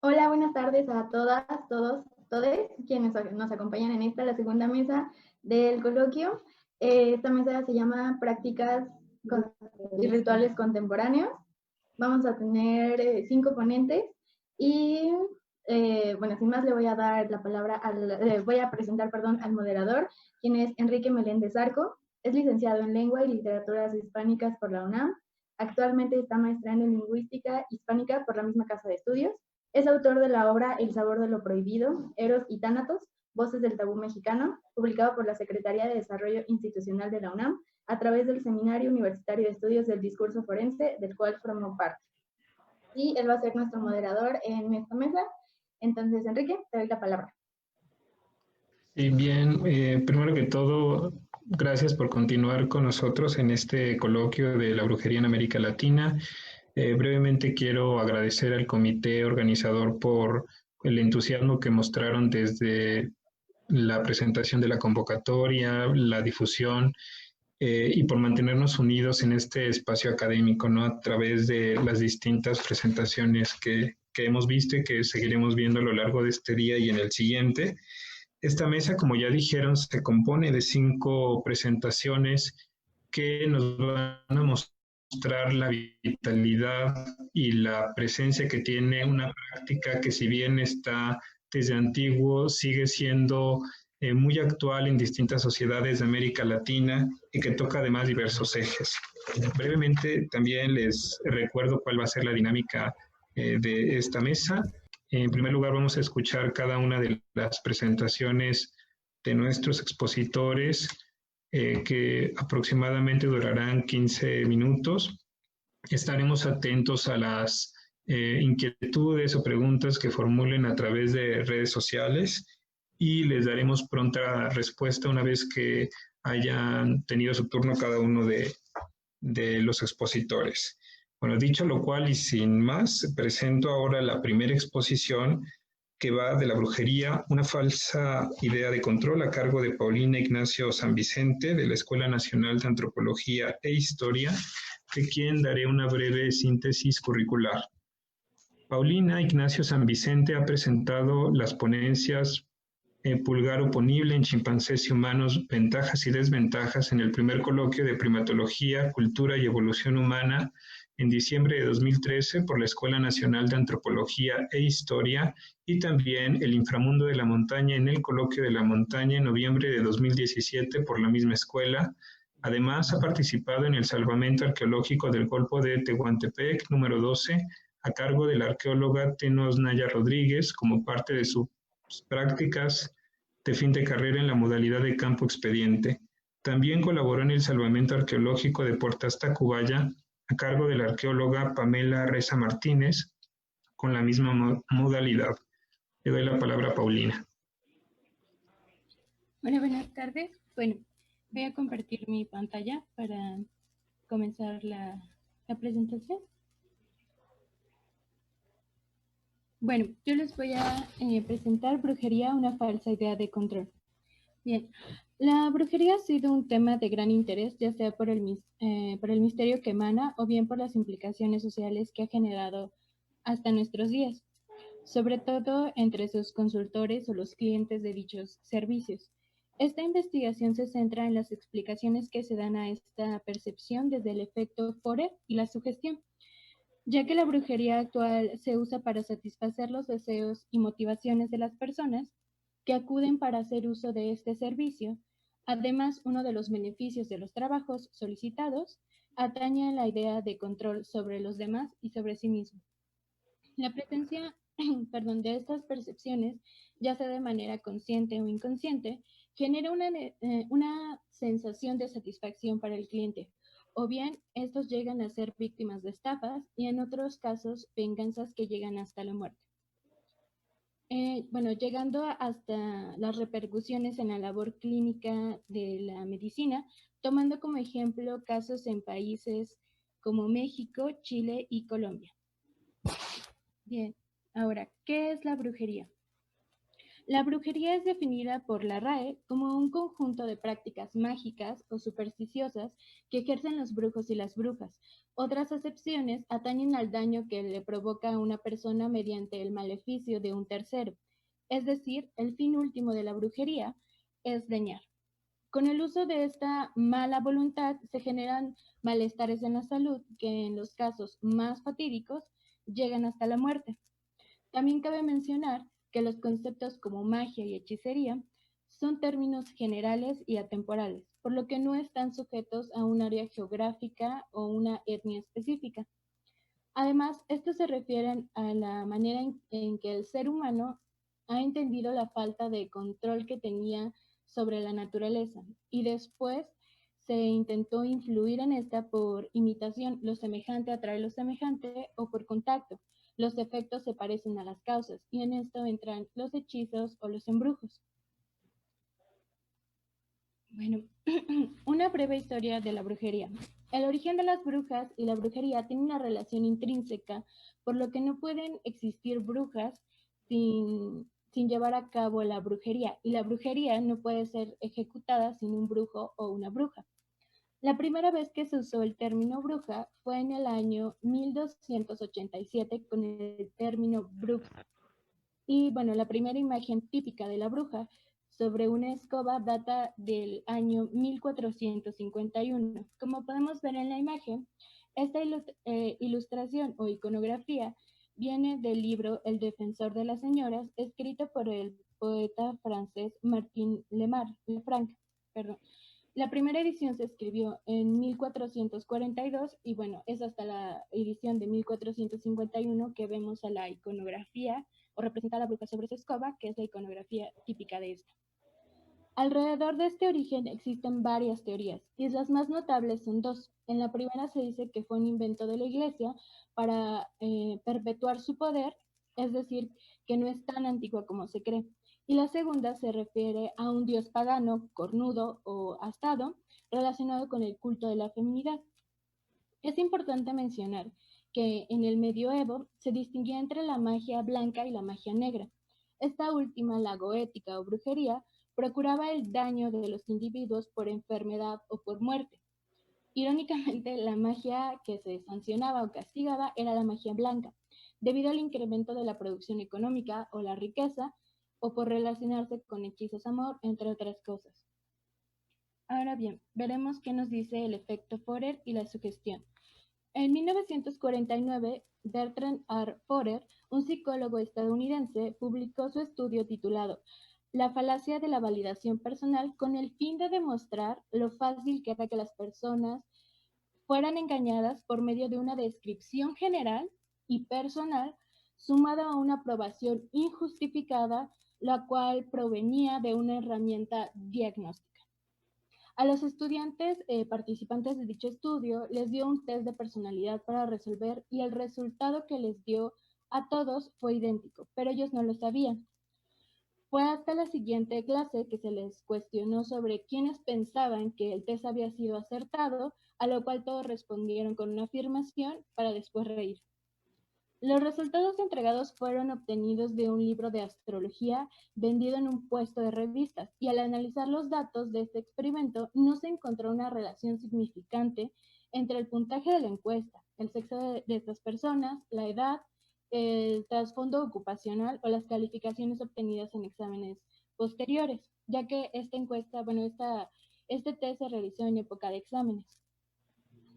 Hola, buenas tardes a todas, todos, todes quienes nos acompañan en la segunda mesa del coloquio. Esta mesa se llama Prácticas y Rituales Contemporáneos. Vamos a tener 5 ponentes y, bueno, sin más le voy a dar la palabra, voy a presentar, al moderador, quien es Enrique Meléndez Arco. Es licenciado en Lengua y Literaturas Hispánicas por la UNAM. Actualmente está maestrando en Lingüística Hispánica por la misma casa de estudios. Es autor de la obra El sabor de lo prohibido, Eros y Tánatos, Voces del tabú mexicano, publicado por la Secretaría de Desarrollo Institucional de la UNAM a través del Seminario Universitario de Estudios del Discurso Forense, del cual formó parte. Y él va a ser nuestro moderador en esta mesa. Entonces, Enrique, te doy la palabra. Sí, bien, primero que todo, gracias por continuar con nosotros en este coloquio de la brujería en América Latina. Brevemente quiero agradecer al comité organizador por el entusiasmo que mostraron desde la presentación de la convocatoria, la difusión y por mantenernos unidos en este espacio académico, ¿no? A través de las distintas presentaciones que hemos visto y que seguiremos viendo a lo largo de este día y en el siguiente. Esta mesa, como ya dijeron, se compone de 5 presentaciones que nos van a mostrar la vitalidad y la presencia que tiene una práctica que, si bien está desde antiguo, sigue siendo muy actual en distintas sociedades de América Latina y que toca además diversos ejes. Brevemente también les recuerdo cuál va a ser la dinámica de esta mesa. En primer lugar, vamos a escuchar cada una de las presentaciones de nuestros expositores, que aproximadamente durarán 15 minutos. Estaremos atentos a las inquietudes o preguntas que formulen a través de redes sociales y les daremos pronta respuesta una vez que hayan tenido su turno cada uno de los expositores. Bueno, dicho lo cual y sin más, presento ahora la primera exposición, que va de la brujería, una falsa idea de control, a cargo de Paulina Ignacio San Vicente, de la Escuela Nacional de Antropología e Historia, de quien daré una breve síntesis curricular. Paulina Ignacio San Vicente ha presentado las ponencias Pulgar oponible en chimpancés y humanos, ventajas y desventajas, en el primer coloquio de primatología, cultura y evolución humana en diciembre de 2013 por la Escuela Nacional de Antropología e Historia, y también el inframundo de la montaña en el coloquio de la montaña en noviembre de 2017 por la misma escuela. Además, ha participado en el salvamento arqueológico del Golfo de Tehuantepec número 12, a cargo de la arqueóloga Tenos Naya Rodríguez, como parte de sus prácticas de fin de carrera en la modalidad de campo expediente. También colaboró en el salvamento arqueológico de Puertas Tacubaya, a cargo de la arqueóloga Pamela Reza Martínez, con la misma modalidad. Le doy la palabra a Paulina. Hola, buenas tardes. Bueno, voy a compartir mi pantalla para comenzar la presentación. Bueno, yo les voy a presentar brujería, una falsa idea de control. Bien, la brujería ha sido un tema de gran interés, ya sea por el misterio que emana o bien por las implicaciones sociales que ha generado hasta nuestros días, sobre todo entre sus consultores o los clientes de dichos servicios. Esta investigación se centra en las explicaciones que se dan a esta percepción desde el efecto Forer y la sugestión, ya que la brujería actual se usa para satisfacer los deseos y motivaciones de las personas que acuden para hacer uso de este servicio. Además, uno de los beneficios de los trabajos solicitados atañe a la idea de control sobre los demás y sobre sí mismo. La presencia de estas percepciones, ya sea de manera consciente o inconsciente, genera una sensación de satisfacción para el cliente, o bien estos llegan a ser víctimas de estafas y en otros casos venganzas que llegan hasta la muerte. Llegando hasta las repercusiones en la labor clínica de la medicina, tomando como ejemplo casos en países como México, Chile y Colombia. Bien, ahora, ¿qué es la brujería? La brujería es definida por la RAE como un conjunto de prácticas mágicas o supersticiosas que ejercen los brujos y las brujas. Otras acepciones atañen al daño que le provoca a una persona mediante el maleficio de un tercero. Es decir, el fin último de la brujería es dañar. Con el uso de esta mala voluntad se generan malestares en la salud que en los casos más fatídicos llegan hasta la muerte. También cabe mencionar que los conceptos como magia y hechicería son términos generales y atemporales, por lo que no están sujetos a un área geográfica o una etnia específica. Además, estos se refieren a la manera en que el ser humano ha entendido la falta de control que tenía sobre la naturaleza y después se intentó influir en esta por imitación, lo semejante atrae lo semejante o por contacto. Los efectos se parecen a las causas y en esto entran los hechizos o los embrujos. Bueno, una breve historia de la brujería. El origen de las brujas y la brujería tiene una relación intrínseca, por lo que no pueden existir brujas sin llevar a cabo la brujería, y la brujería no puede ser ejecutada sin un brujo o una bruja. La primera vez que se usó el término bruja fue en el año 1287 con el término bruja. Y bueno, la primera imagen típica de la bruja sobre una escoba data del año 1451. Como podemos ver en la imagen, esta ilustración o iconografía viene del libro El defensor de las señoras, escrito por el poeta francés Martin Lefranc. La primera edición se escribió en 1442 y bueno, es hasta la edición de 1451 que vemos a la iconografía o representa a la bruja sobre su escoba, que es la iconografía típica de esta. Alrededor de este origen existen varias teorías, y las más notables son dos. En la primera se dice que fue un invento de la Iglesia para perpetuar su poder, es decir, que no es tan antigua como se cree. Y la segunda se refiere a un dios pagano, cornudo o astado, relacionado con el culto de la feminidad. Es importante mencionar que en el medioevo se distinguía entre la magia blanca y la magia negra. Esta última, la goética o brujería, procuraba el daño de los individuos por enfermedad o por muerte. Irónicamente, la magia que se sancionaba o castigaba era la magia blanca, debido al incremento de la producción económica o la riqueza, o por relacionarse con hechizos amor, entre otras cosas. Ahora bien, veremos qué nos dice el efecto Forer y la sugestión. En 1949, Bertrand R. Forer, un psicólogo estadounidense, publicó su estudio titulado La falacia de la validación personal con el fin de demostrar lo fácil que era que las personas fueran engañadas por medio de una descripción general y personal sumada a una aprobación injustificada, la cual provenía de una herramienta diagnóstica. A los estudiantes participantes de dicho estudio les dio un test de personalidad para resolver y el resultado que les dio a todos fue idéntico, pero ellos no lo sabían. Fue hasta la siguiente clase que se les cuestionó sobre quiénes pensaban que el test había sido acertado, a lo cual todos respondieron con una afirmación para después reír. Los resultados entregados fueron obtenidos de un libro de astrología vendido en un puesto de revistas, y al analizar los datos de este experimento no se encontró una relación significante entre el puntaje de la encuesta, el sexo de estas personas, la edad, el trasfondo ocupacional o las calificaciones obtenidas en exámenes posteriores, ya que esta encuesta, este test se realizó en época de exámenes.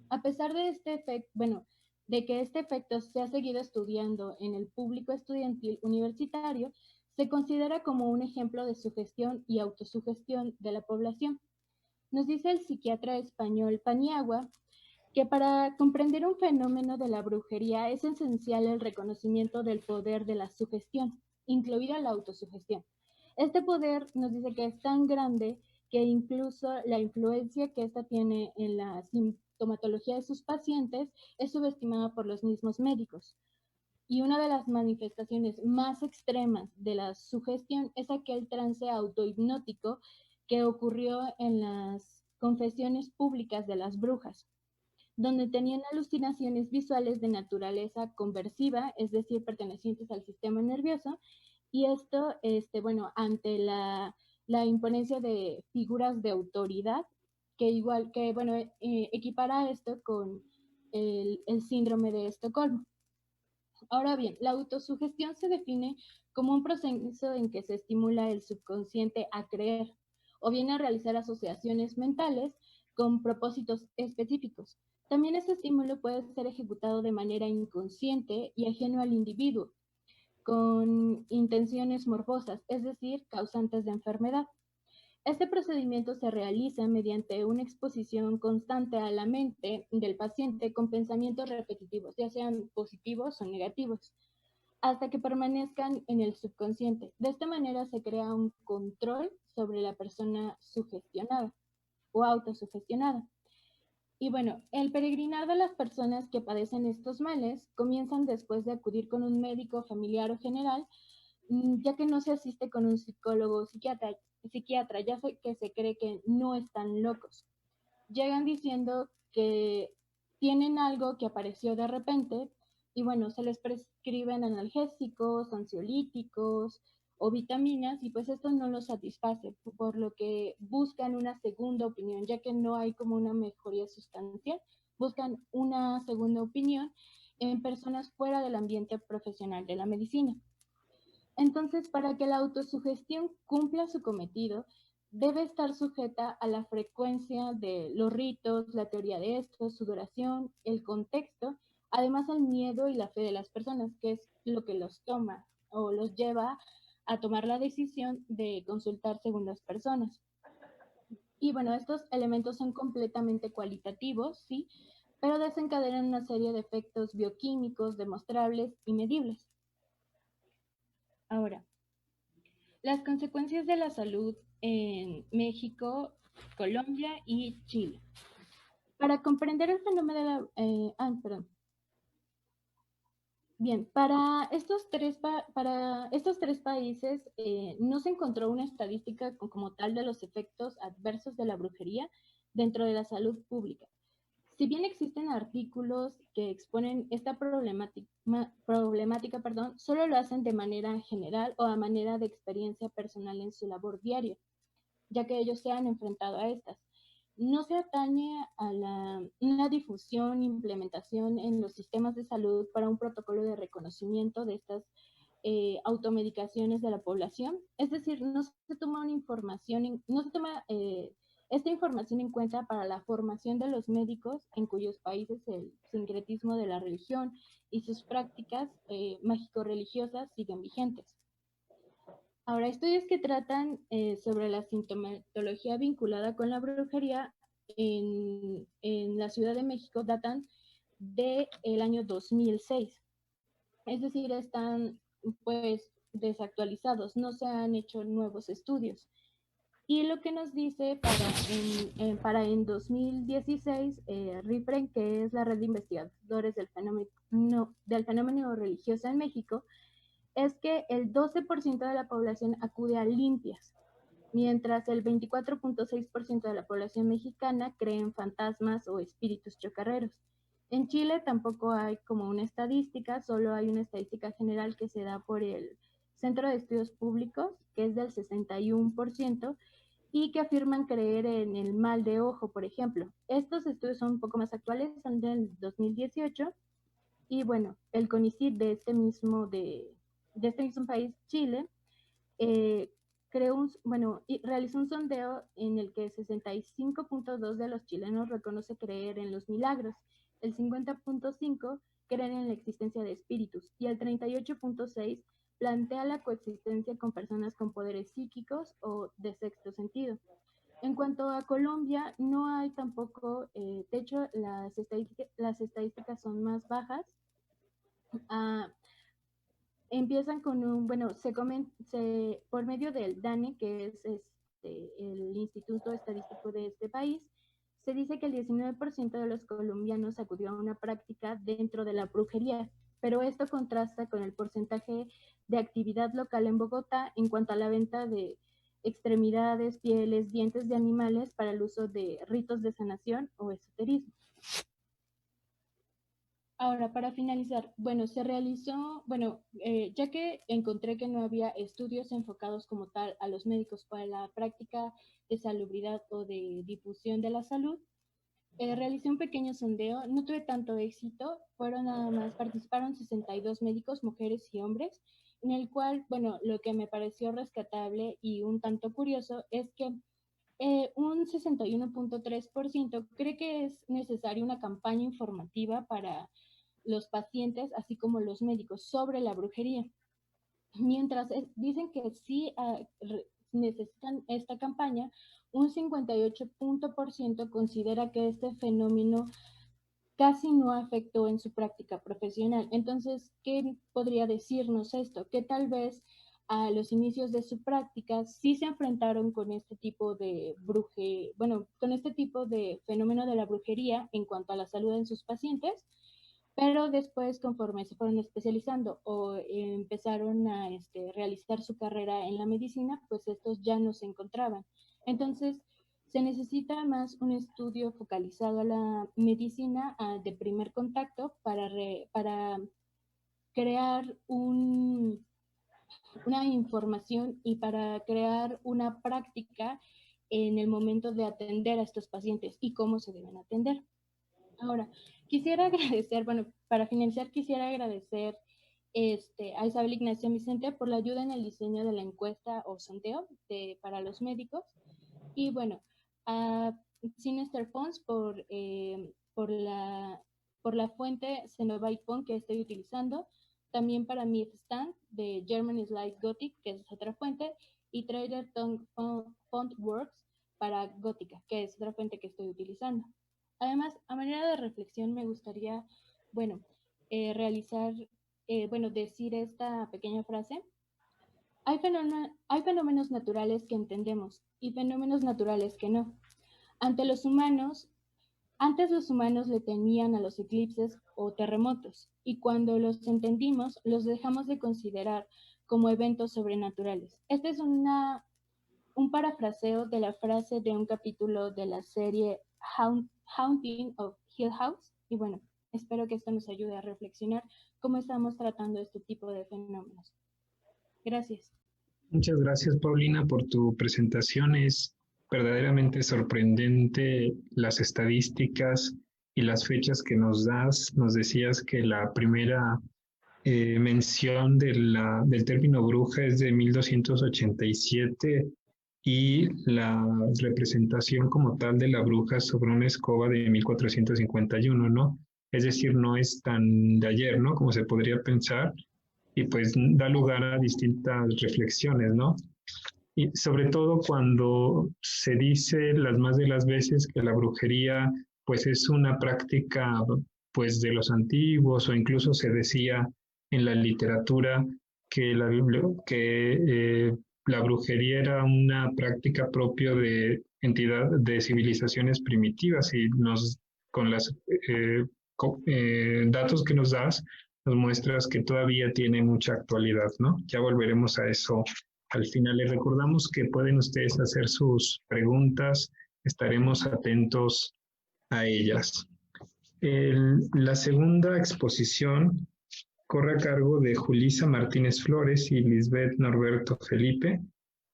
A pesar de este efecto, de que este efecto se ha seguido estudiando en el público estudiantil universitario, se considera como un ejemplo de sugestión y autosugestión de la población. Nos dice el psiquiatra español Paniagua que para comprender un fenómeno de la brujería es esencial el reconocimiento del poder de la sugestión, incluida la autosugestión. Este poder nos dice que es tan grande que incluso la influencia que ésta tiene en la sintomatología de sus pacientes es subestimada por los mismos médicos. Y una de las manifestaciones más extremas de la sugestión es aquel trance autohipnótico que ocurrió en las confesiones públicas de las brujas, donde tenían alucinaciones visuales de naturaleza conversiva, es decir, pertenecientes al sistema nervioso, Y esto, bueno, ante la imponencia de figuras de autoridad, que igual, que bueno, equipara esto con el síndrome de Estocolmo. Ahora bien, la autosugestión se define como un proceso en que se estimula el subconsciente a creer o bien a realizar asociaciones mentales con propósitos específicos. También este estímulo puede ser ejecutado de manera inconsciente y ajeno al individuo, con intenciones morbosas, es decir, causantes de enfermedad. Este procedimiento se realiza mediante una exposición constante a la mente del paciente con pensamientos repetitivos, ya sean positivos o negativos, hasta que permanezcan en el subconsciente. De esta manera se crea un control sobre la persona sugestionada o autosugestionada. Y bueno, el peregrinar de las personas que padecen estos males comienzan después de acudir con un médico familiar o general, ya que no se asiste con un psicólogo o psiquiatra, ya que se cree que no están locos. Llegan diciendo que tienen algo que apareció de repente y bueno, se les prescriben analgésicos, ansiolíticos o vitaminas y pues esto no los satisface, por lo que buscan una segunda opinión, ya que no hay como una mejoría sustancial, buscan una segunda opinión en personas fuera del ambiente profesional de la medicina. Entonces, para que la autosugestión cumpla su cometido, debe estar sujeta a la frecuencia de los ritos, la teoría de estos, su duración, el contexto, además el miedo y la fe de las personas, que es lo que los toma o los lleva a tomar la decisión de consultar segundas personas. Y bueno, estos elementos son completamente cualitativos, ¿sí? Pero desencadenan una serie de efectos bioquímicos demostrables y medibles. Ahora, las consecuencias de la salud en México, Colombia y Chile. Para comprender el fenómeno de la... Bien, para estos tres países no se encontró una estadística como tal de los efectos adversos de la brujería dentro de la salud pública. Si bien existen artículos que exponen esta problemática, solo lo hacen de manera general o a manera de experiencia personal en su labor diaria, ya que ellos se han enfrentado a estas. No se atañe a una difusión e implementación en los sistemas de salud para un protocolo de reconocimiento de estas automedicaciones de la población. Es decir, no se toma una información, no se toma esta información en cuenta para la formación de los médicos en cuyos países el sincretismo de la religión y sus prácticas mágico-religiosas siguen vigentes. Ahora, estudios que tratan sobre la sintomatología vinculada con la brujería en la Ciudad de México datan del año 2006. Es decir, están pues desactualizados, no se han hecho nuevos estudios. Y lo que nos dice para en 2016, RIFREN, que es la red de investigadores del fenómeno religioso en México, es que el 12% de la población acude a limpias, mientras el 24.6% de la población mexicana cree en fantasmas o espíritus chocarreros. En Chile tampoco hay como una estadística, solo hay una estadística general que se da por el Centro de Estudios Públicos, que es del 61%, y que afirman creer en el mal de ojo, por ejemplo. Estos estudios son un poco más actuales, son del 2018, y bueno, el CONICYT de este mismo país, Chile, realizó un sondeo en el que 65.2% de los chilenos reconoce creer en los milagros, el 50.5% creen en la existencia de espíritus y el 38.6% plantea la coexistencia con personas con poderes psíquicos o de sexto sentido. En cuanto a Colombia, no hay tampoco, de hecho, las estadísticas son más bajas. Empiezan con por medio del DANE, que es el Instituto Estadístico de este país, se dice que el 19% de los colombianos acudió a una práctica dentro de la brujería, pero esto contrasta con el porcentaje de actividad local en Bogotá en cuanto a la venta de extremidades, pieles, dientes de animales para el uso de ritos de sanación o esoterismo. Ahora, para finalizar, bueno, se realizó, bueno, ya que encontré que no había estudios enfocados como tal a los médicos para la práctica de salubridad o de difusión de la salud, realicé un pequeño sondeo, no tuve tanto éxito, fueron nada más, participaron 62 médicos, mujeres y hombres, en el cual, bueno, lo que me pareció rescatable y un tanto curioso es que un 61.3% cree que es necesaria una campaña informativa para los pacientes, así como los médicos, sobre la brujería. Mientras dicen que sí necesitan esta campaña, un 58% considera que este fenómeno casi no afectó en su práctica profesional. Entonces, ¿qué podría decirnos esto? Que tal vez a los inicios de su práctica sí se enfrentaron con este tipo de con este tipo de fenómeno de la brujería en cuanto a la salud en sus pacientes, pero después, conforme se fueron especializando o empezaron a realizar su carrera en la medicina, pues estos ya no se encontraban. Entonces, se necesita más un estudio focalizado a la medicina de primer contacto para crear una información y para crear una práctica en el momento de atender a estos pacientes y cómo se deben atender. Ahora, quisiera agradecer, bueno, para finalizar, quisiera agradecer a Isabel Ignacio Vicente por la ayuda en el diseño de la encuesta o sondeo para los médicos. Y bueno, a Sinister Pons por la fuente Cenobite que estoy utilizando. También para mi stand de German Slide Gothic, que es otra fuente. Y Trader Fontworks para Gótica, que es otra fuente que estoy utilizando. Además, a manera de reflexión, me gustaría, bueno, decir esta pequeña frase. Hay fenómenos naturales que entendemos y fenómenos naturales que no. Antes los humanos le temían a los eclipses o terremotos, y cuando los entendimos, los dejamos de considerar como eventos sobrenaturales. Este es un parafraseo de la frase de un capítulo de la serie Haunting of Hill House, y bueno, espero que esto nos ayude a reflexionar cómo estamos tratando este tipo de fenómenos. Gracias. Muchas gracias, Paulina, por tu presentación. Es verdaderamente sorprendente las estadísticas y las fechas que nos das. Nos decías que la primera mención del término bruja es de 1287 y la representación como tal de la bruja sobre una escoba de 1451, ¿no? Es decir, no es tan de ayer, ¿no? Como se podría pensar, y pues da lugar a distintas reflexiones, ¿no? Y sobre todo cuando se dice las más de las veces que la brujería pues es una práctica pues de los antiguos, o incluso se decía en la literatura que la brujería era una práctica propia de de civilizaciones primitivas, y con los datos que nos das nos muestras que todavía tiene mucha actualidad, ¿no? Ya volveremos a eso al final. Les recordamos que pueden ustedes hacer sus preguntas, estaremos atentos a ellas. La segunda exposición corre a cargo de Julisa Martínez Flores y Lisbeth Norberto Felipe,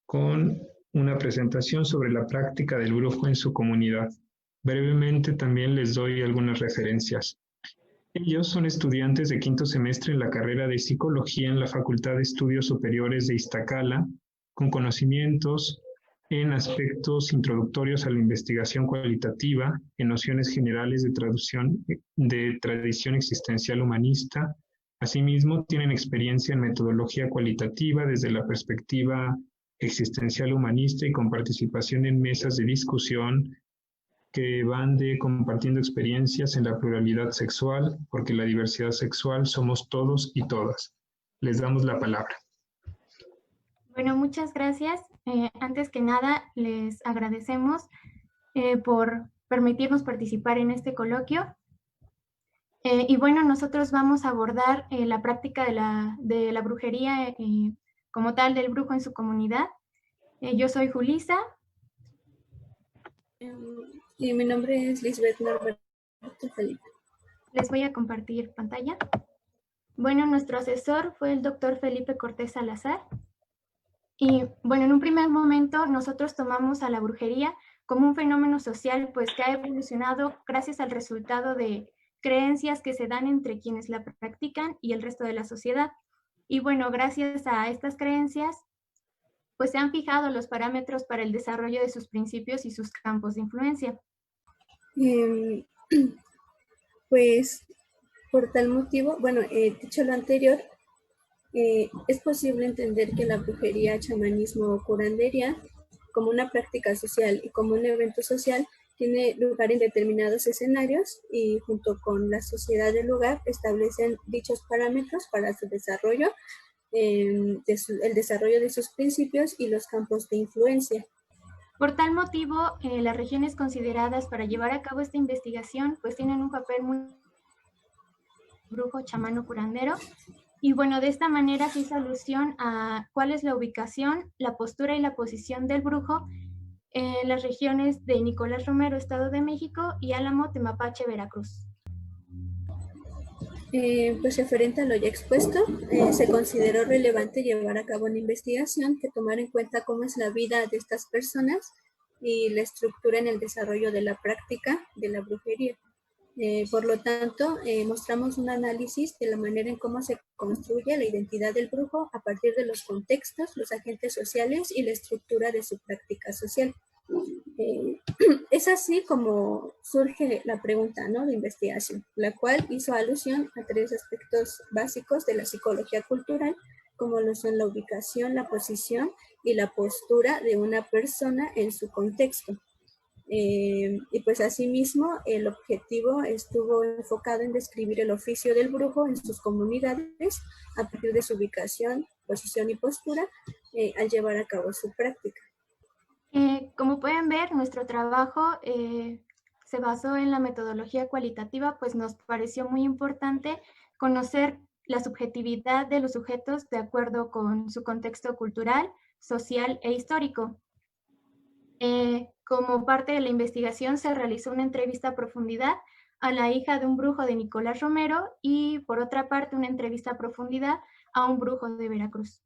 con una presentación sobre la práctica del brujo en su comunidad. Brevemente también les doy algunas referencias. Ellos son estudiantes de quinto semestre en la carrera de Psicología en la Facultad de Estudios Superiores de Iztacala, con conocimientos en aspectos introductorios a la investigación cualitativa, en nociones generales de tradición existencial humanista. Asimismo, tienen experiencia en metodología cualitativa desde la perspectiva existencial humanista y con participación en mesas de discusión que van de compartiendo experiencias en la pluralidad sexual, porque la diversidad sexual somos todos y todas. Les damos la palabra. Bueno, muchas gracias. Antes que nada, les agradecemos por permitirnos participar en este coloquio. Y bueno, nosotros vamos a abordar la práctica de la brujería como tal, del brujo en su comunidad. Yo soy Julisa. Y mi nombre es Lisbeth Norberto Felipe. Les voy a compartir pantalla. Bueno, nuestro asesor fue el doctor Felipe Cortés Salazar. Y bueno, en un primer momento nosotros tomamos a la brujería como un fenómeno social, pues que ha evolucionado gracias al resultado de creencias que se dan entre quienes la practican y el resto de la sociedad. Y bueno, gracias a estas creencias, pues se han fijado los parámetros para el desarrollo de sus principios y sus campos de influencia. Pues por tal motivo, bueno, dicho lo anterior, es posible entender que la brujería, chamanismo o curandería, como una práctica social y como un evento social, tiene lugar en determinados escenarios y junto con la sociedad del lugar establecen dichos parámetros para su desarrollo, el desarrollo de sus principios y los campos de influencia. Por tal motivo, las regiones consideradas para llevar a cabo esta investigación pues tienen un papel muy brujo, chamano, curandero. Y bueno, de esta manera se hizo alusión a cuál es la ubicación, la postura y la posición del brujo en las regiones de Nicolás Romero, Estado de México, y Álamo, Temapache, Veracruz. Pues referente a lo ya expuesto, se consideró relevante llevar a cabo una investigación que tomara en cuenta cómo es la vida de estas personas y la estructura en el desarrollo de la práctica de la brujería. Por lo tanto, mostramos un análisis de la manera en cómo se construye la identidad del brujo a partir de los contextos, los agentes sociales y la estructura de su práctica social. Es así como surge la pregunta, ¿no?, de investigación, la cual hizo alusión a 3 aspectos básicos de la psicología cultural, como lo son la ubicación, la posición y la postura de una persona en su contexto. Y pues asimismo el objetivo estuvo enfocado en describir el oficio del brujo en sus comunidades a partir de su ubicación, posición y postura al llevar a cabo su práctica. Como pueden ver, nuestro trabajo se basó en la metodología cualitativa, pues nos pareció muy importante conocer la subjetividad de los sujetos de acuerdo con su contexto cultural, social e histórico. Como parte de la investigación se realizó una entrevista a profundidad a la hija de un brujo de Nicolás Romero y por otra parte una entrevista a profundidad a un brujo de Veracruz.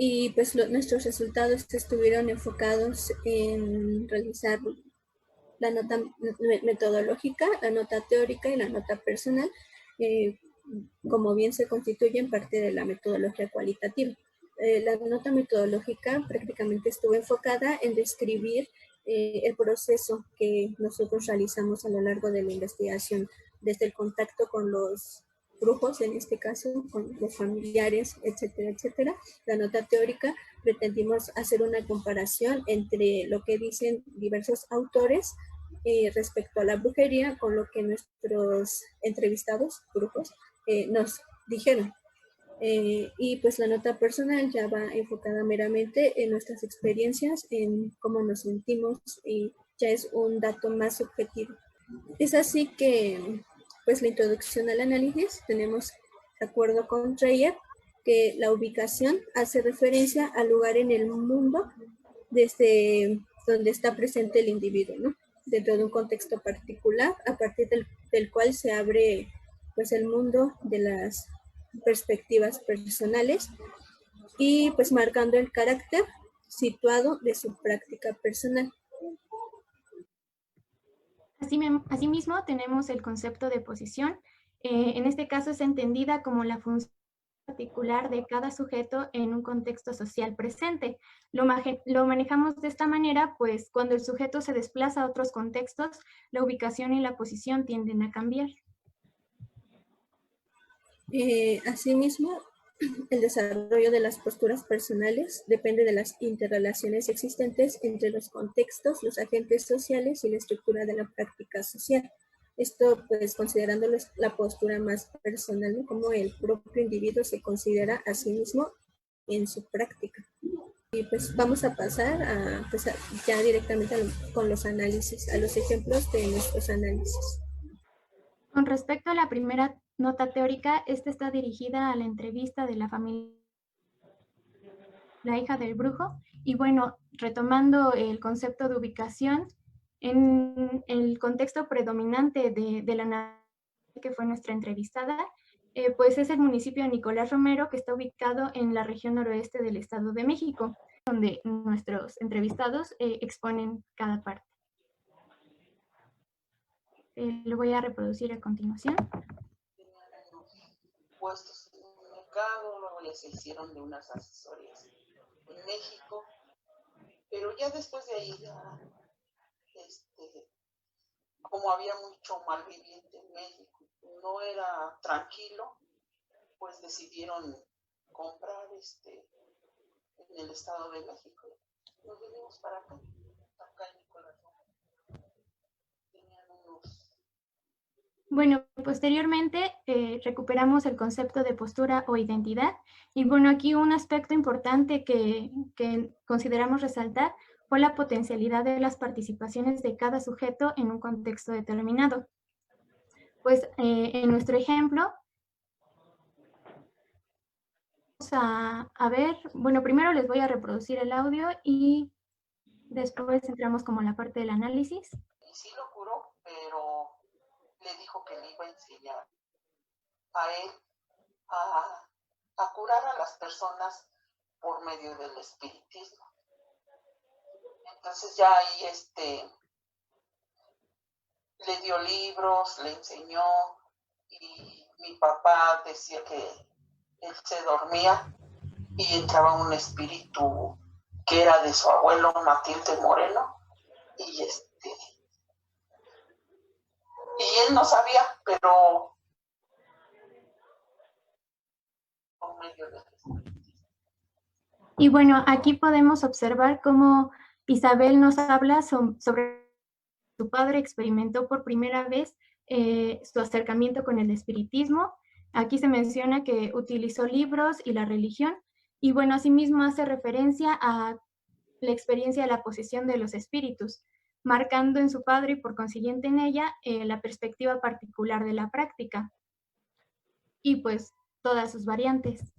Y pues nuestros resultados estuvieron enfocados en realizar la nota metodológica, la nota teórica y la nota personal, como bien se constituyen parte de la metodología cualitativa. La nota metodológica prácticamente estuvo enfocada en describir el proceso que nosotros realizamos a lo largo de la investigación, desde el contacto con los brujos, en este caso, con los familiares, etcétera, etcétera. La nota teórica pretendimos hacer una comparación entre lo que dicen diversos autores respecto a la brujería con lo que nuestros entrevistados, brujos, nos dijeron. Y pues la nota personal ya va enfocada meramente en nuestras experiencias, en cómo nos sentimos y ya es un dato más subjetivo. Es así que pues la introducción al análisis tenemos, de acuerdo con Dreyer, que la ubicación hace referencia al lugar en el mundo desde donde está presente el individuo, ¿no?, dentro de un contexto particular, a partir del cual se abre pues el mundo de las perspectivas personales y pues marcando el carácter situado de su práctica personal. Asimismo, tenemos el concepto de posición. En este caso es entendida como la función particular de cada sujeto en un contexto social presente. Lo manejamos de esta manera, pues cuando el sujeto se desplaza a otros contextos, la ubicación y la posición tienden a cambiar. Asimismo, el desarrollo de las posturas personales depende de las interrelaciones existentes entre los contextos, los agentes sociales y la estructura de la práctica social. Esto, pues, considerando la postura más personal, ¿no?, como el propio individuo se considera a sí mismo en su práctica. Y pues vamos a pasar ya directamente con los análisis, a los ejemplos de nuestros análisis. Con respecto a la primera nota teórica, esta está dirigida a la entrevista de la familia, la hija del brujo. Y bueno, retomando el concepto de ubicación, En el contexto predominante de la narración que fue nuestra entrevistada, pues es el municipio de Nicolás Romero, que está ubicado en la región noroeste del Estado de México, donde nuestros entrevistados exponen cada parte. Lo voy a reproducir a continuación. Puestos en el mercado, luego ya se hicieron de unas asesorías en México, pero ya después de ahí, ya, como había mucho malviviente en México, no era tranquilo, pues decidieron comprar en el Estado de México. Nos venimos para acá en Nicolás. Tenían unos... Bueno, posteriormente recuperamos el concepto de postura o identidad. Y bueno, aquí un aspecto importante que consideramos resaltar fue la potencialidad de las participaciones de cada sujeto en un contexto determinado. Pues en nuestro ejemplo, vamos a ver, bueno, primero les voy a reproducir el audio y después entramos como en la parte del análisis. Y sí lo curó, pero le dijo que le iba a enseñar a él a curar a las personas por medio del espiritismo. Entonces ya ahí le dio libros, le enseñó, y mi papá decía que él se dormía y entraba un espíritu que era de su abuelo Matilde Moreno, y él no sabía, pero por medio del espiritismo. Y bueno, aquí podemos observar cómo Isabel nos habla sobre su padre experimentó por primera vez su acercamiento con el espiritismo. Aquí se menciona que utilizó libros y la religión, y bueno, asimismo hace referencia a la experiencia de la posesión de los espíritus, marcando en su padre y por consiguiente en ella la perspectiva particular de la práctica y pues todas sus variantes.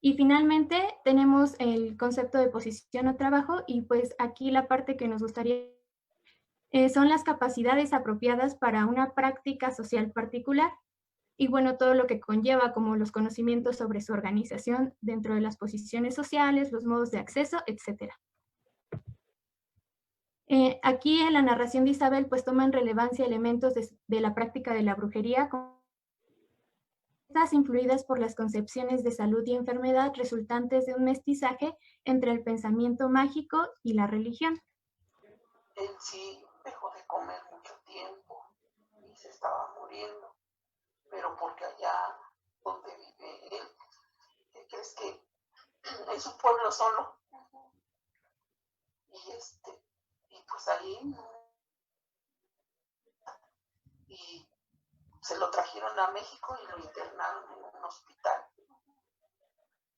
Y finalmente tenemos el concepto de posición o trabajo, y pues aquí la parte que nos gustaría son las capacidades apropiadas para una práctica social particular, y bueno, todo lo que conlleva como los conocimientos sobre su organización dentro de las posiciones sociales, los modos de acceso, etc. Aquí en la narración de Isabel pues toman relevancia elementos de la práctica de la brujería, estas influidas por las concepciones de salud y enfermedad resultantes de un mestizaje entre el pensamiento mágico y la religión. Él sí dejó de comer mucho tiempo y se estaba muriendo, pero porque allá donde vive él, ¿qué crees que es un pueblo solo? Y pues ahí y se lo trajeron a México y lo internaron en un hospital.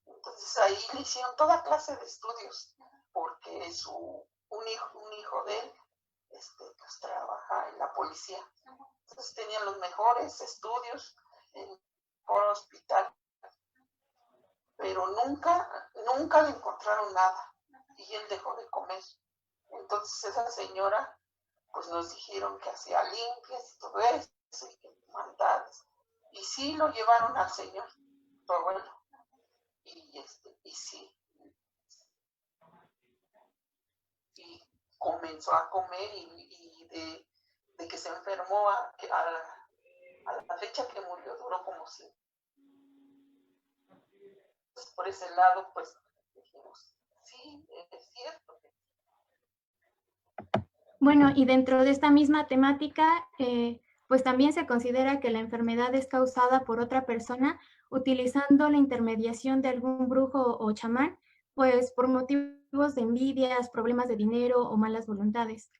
Entonces ahí le hicieron toda clase de estudios, porque un hijo de él pues trabaja en la policía. Entonces tenían los mejores estudios en el hospital, pero nunca le encontraron nada, y él dejó de comer. Entonces esa señora pues nos dijeron que hacía limpias y todo eso, y que maldades, y sí lo llevaron al señor, su abuelo, y sí, y comenzó a comer, y de que se enfermó a la fecha que murió duró como 5. Entonces, por ese lado, pues dijimos, sí, es cierto. Bueno, y dentro de esta misma temática, pues también se considera que la enfermedad es causada por otra persona utilizando la intermediación de algún brujo o chamán, pues por motivos de envidias, problemas de dinero o malas voluntades.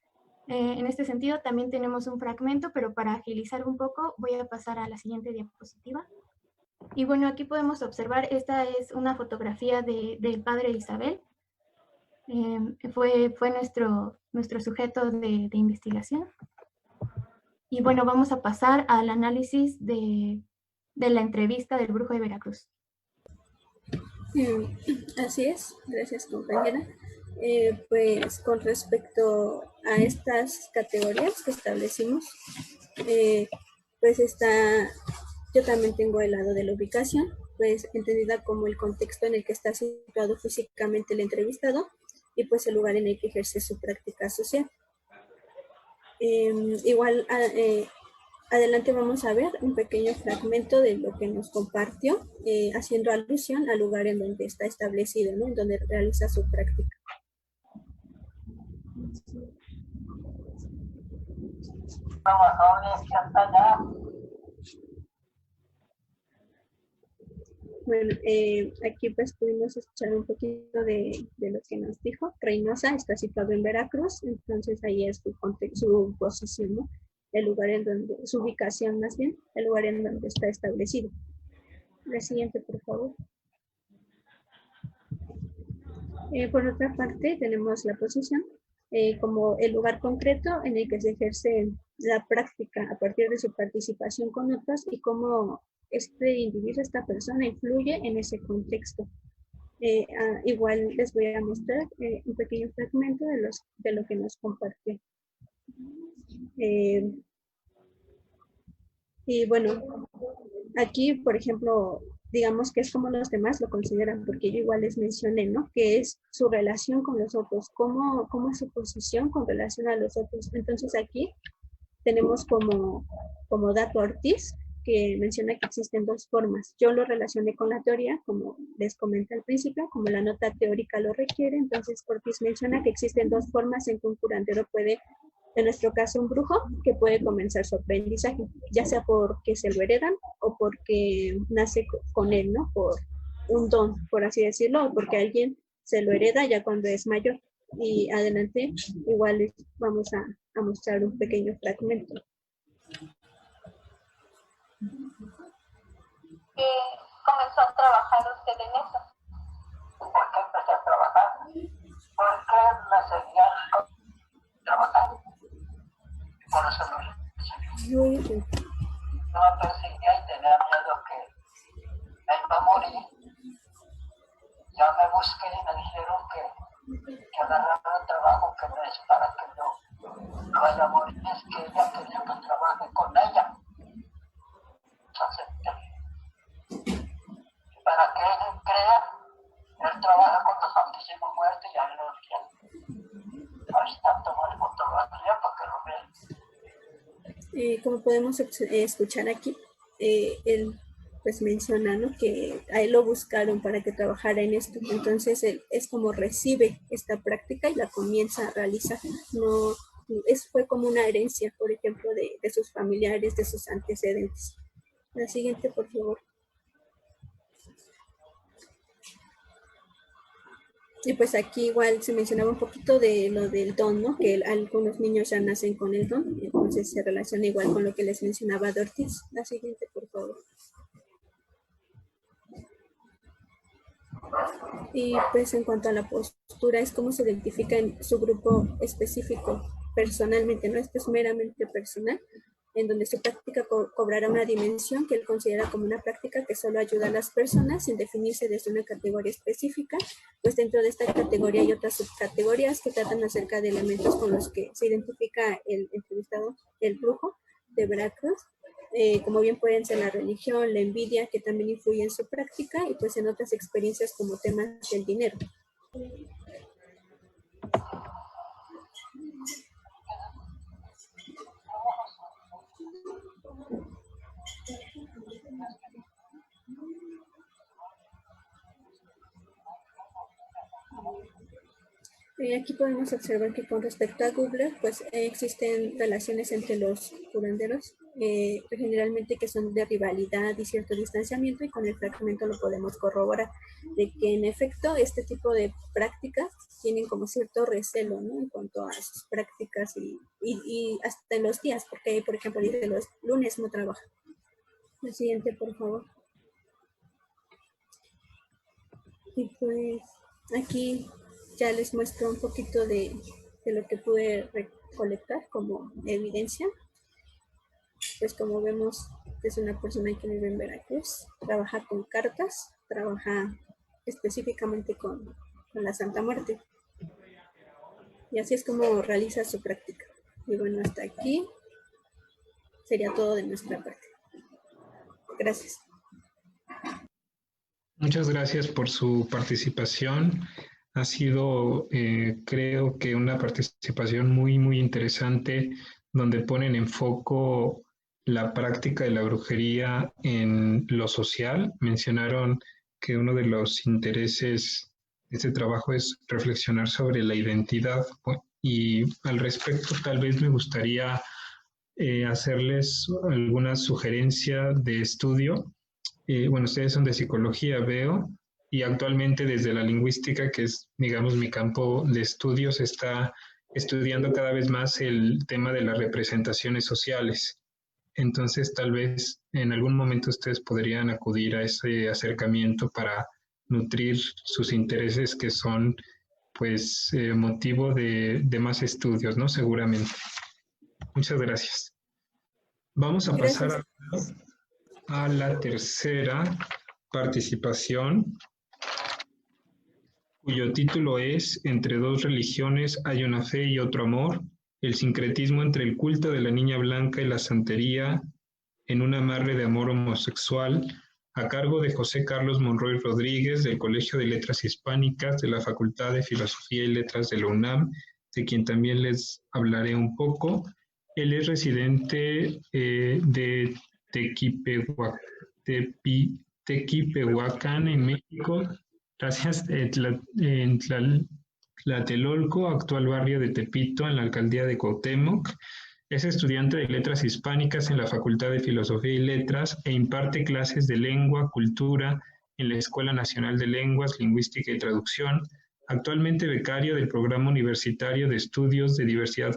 En este sentido también tenemos un fragmento, pero para agilizar un poco voy a pasar a la siguiente diapositiva. Y bueno, aquí podemos observar, esta es una fotografía del padre Isabel. Fue nuestro sujeto de investigación. Y bueno, vamos a pasar al análisis de la entrevista del brujo de Veracruz. Así es, gracias compañera. Pues con respecto a estas categorías que establecimos, pues yo también tengo el lado de la ubicación, pues entendida como el contexto en el que está situado físicamente el entrevistado y pues el lugar en el que ejerce su práctica social. Igual, adelante vamos a ver un pequeño fragmento de lo que nos compartió, haciendo alusión al lugar en donde está establecido, ¿no? En donde realiza su práctica. Bueno, aquí pues pudimos escuchar un poquito de lo que nos dijo. Reynosa está situado en Veracruz, entonces ahí es su posición, ¿no? El lugar en donde, su ubicación más bien, el lugar en donde está establecido. La siguiente, por favor. Por otra parte, tenemos la posición como el lugar concreto en el que se ejerce la práctica a partir de su participación con otros y cómo este individuo, esta persona, influye en ese contexto. Igual les voy a mostrar un pequeño fragmento de lo que nos compartió. Y bueno, aquí, por ejemplo, digamos que es como los demás lo consideran, porque yo igual les mencioné, ¿no? Que es su relación con los otros, cómo es su posición con relación a los otros. Entonces aquí tenemos como dato Ortiz, que menciona que existen dos formas. Yo lo relacioné con la teoría, como les comenté al principio, como la nota teórica lo requiere. Entonces Ortiz menciona que existen dos formas en que un curandero puede, en nuestro caso un brujo, que puede comenzar su aprendizaje, ya sea porque se lo heredan o porque nace con él, ¿no? Por un don, por así decirlo, o porque alguien se lo hereda ya cuando es mayor. Y adelante, igual les vamos a mostrar un pequeño fragmento. ¿Y comenzó a trabajar usted en eso? ¿Por qué empecé a trabajar? Porque me seguían trabajando. Por eso no me perseguía y tenía miedo que me iba a morir. Ya me busqué y me dijeron que agarrara el trabajo que no es para que no vaya a morir, es que ella quería que trabaje con ella. Acepté. Para que él crea, él trabaja con la Santísima Muerte y ahí lo quiere. Ahí está, tomar fotografía para que lo vean. Como podemos escuchar aquí, él pues menciona, ¿no? Que a él lo buscaron para que trabajara en esto. Entonces él es como recibe esta práctica y la comienza a realizar. No, fue como una herencia, por ejemplo, de sus familiares, de sus antecedentes. La siguiente, por favor. Y pues aquí igual se mencionaba un poquito de lo del don, ¿no? Que algunos niños ya nacen con el don, entonces se relaciona igual con lo que les mencionaba de Ortiz. La siguiente, por favor. Y pues en cuanto a la postura, es cómo se identifica en su grupo específico personalmente, ¿no? Esto es meramente personal, en donde su práctica cobrará una dimensión que él considera como una práctica que solo ayuda a las personas sin definirse desde una categoría específica, pues dentro de esta categoría hay otras subcategorías que tratan acerca de elementos con los que se identifica el entrevistado, el brujo de Veracruz, como bien pueden ser la religión, la envidia, que también influye en su práctica, y pues en otras experiencias como temas del dinero. Aquí podemos observar que con respecto a Google, pues existen relaciones entre los curanderos, generalmente que son de rivalidad y cierto distanciamiento, y con el fragmento lo podemos corroborar, de que en efecto este tipo de prácticas tienen como cierto recelo, ¿no? En cuanto a sus prácticas y hasta en los días, porque por ejemplo dice los lunes no trabaja. El siguiente, por favor. Y pues aquí ya les muestro un poquito de lo que pude recolectar como evidencia. Pues como vemos, es una persona que vive en Veracruz, trabaja con cartas, trabaja específicamente con la Santa Muerte. Y así es como realiza su práctica. Y bueno, hasta aquí sería todo de nuestra parte. Gracias. Muchas gracias por su participación. Ha sido, creo que una participación muy, muy interesante, donde ponen en foco la práctica de la brujería en lo social. Mencionaron que uno de los intereses de este trabajo es reflexionar sobre la identidad. Y al respecto, tal vez me gustaría hacerles alguna sugerencia de estudio. Bueno, ustedes son de psicología, veo, y actualmente desde la lingüística, que es, digamos, mi campo de estudios, se está estudiando cada vez más el tema de las representaciones sociales. Entonces, tal vez en algún momento ustedes podrían acudir a ese acercamiento para nutrir sus intereses que son, pues, motivo de más estudios, ¿no? Seguramente. Muchas gracias. Vamos a pasar a la tercera participación, cuyo título es Entre dos religiones hay una fe y otro amor, el sincretismo entre el culto de la niña blanca y la santería en un amarre de amor homosexual, a cargo de José Carlos Monroy Rodríguez, del Colegio de Letras Hispánicas de la Facultad de Filosofía y Letras de la UNAM, de quien también les hablaré un poco. Él es residente de Tequipehuacán, en México. Gracias. En Tlatelolco, actual barrio de Tepito, en la alcaldía de Cuauhtémoc. Es estudiante de Letras Hispánicas en la Facultad de Filosofía y Letras e imparte clases de lengua, cultura en la Escuela Nacional de Lenguas, Lingüística y Traducción. Actualmente becario del Programa Universitario de Estudios de Diversidad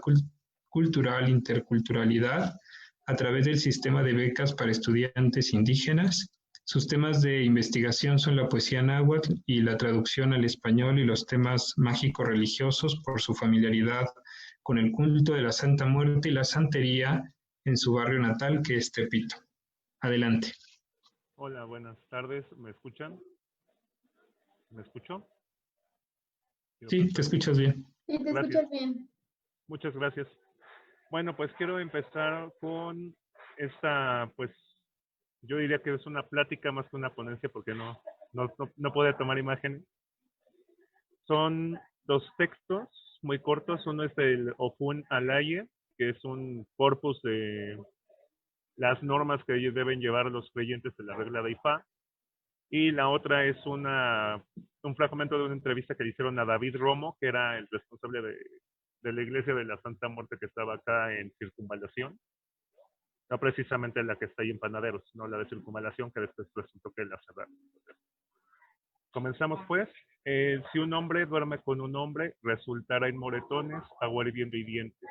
Cultural, Interculturalidad, a través del sistema de becas para estudiantes indígenas. Sus temas de investigación son la poesía náhuatl y la traducción al español y los temas mágico-religiosos por su familiaridad con el culto de la Santa Muerte y la santería en su barrio natal, que es Tepito. Adelante. Hola, buenas tardes. ¿Me escuchan? ¿Me escucho? Sí, te escuchas bien. Sí, te escuchas bien. Muchas gracias. Bueno, pues quiero empezar con esta, pues yo diría que es una plática más que una ponencia porque no puede tomar imagen. Son dos textos muy cortos. Uno es el Ofun Alaye, que es un corpus de las normas que deben llevar los creyentes de la regla de Ifá. Y la otra es un fragmento de una entrevista que le hicieron a David Romo, que era el responsable de la iglesia de la Santa Muerte que estaba acá en Circunvalación. No precisamente la que está ahí en Panaderos, no la de Circunvalación, que después resultó que la cerraron. Comenzamos pues. Si un hombre duerme con un hombre, resultará en moretones, agua hirviendo y dientes.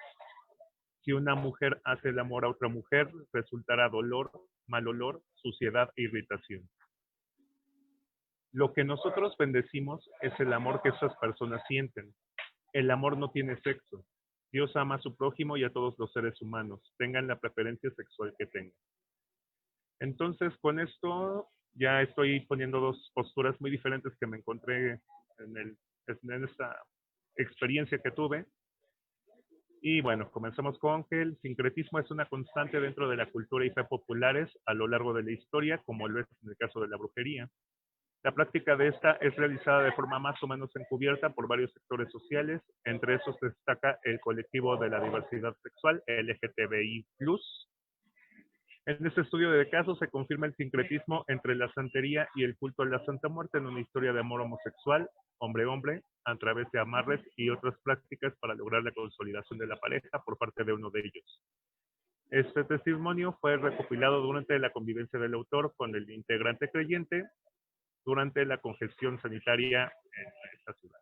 Si una mujer hace el amor a otra mujer, resultará dolor, mal olor, suciedad e irritación. Lo que nosotros bendecimos es el amor que esas personas sienten. El amor no tiene sexo. Dios ama a su prójimo y a todos los seres humanos, tengan la preferencia sexual que tengan. Entonces, con esto ya estoy poniendo dos posturas muy diferentes que me encontré en esta experiencia que tuve. Y bueno, comenzamos con que el sincretismo es una constante dentro de la cultura y fe populares a lo largo de la historia, como lo es en el caso de la brujería. La práctica de esta es realizada de forma más o menos encubierta por varios sectores sociales, entre esos destaca el colectivo de la diversidad sexual, LGTBI+. En este estudio de casos se confirma el sincretismo entre la santería y el culto a la Santa Muerte en una historia de amor homosexual, hombre-hombre, a través de amarres y otras prácticas para lograr la consolidación de la pareja por parte de uno de ellos. Este testimonio fue recopilado durante la convivencia del autor con el integrante creyente durante la congestión sanitaria en esta ciudad.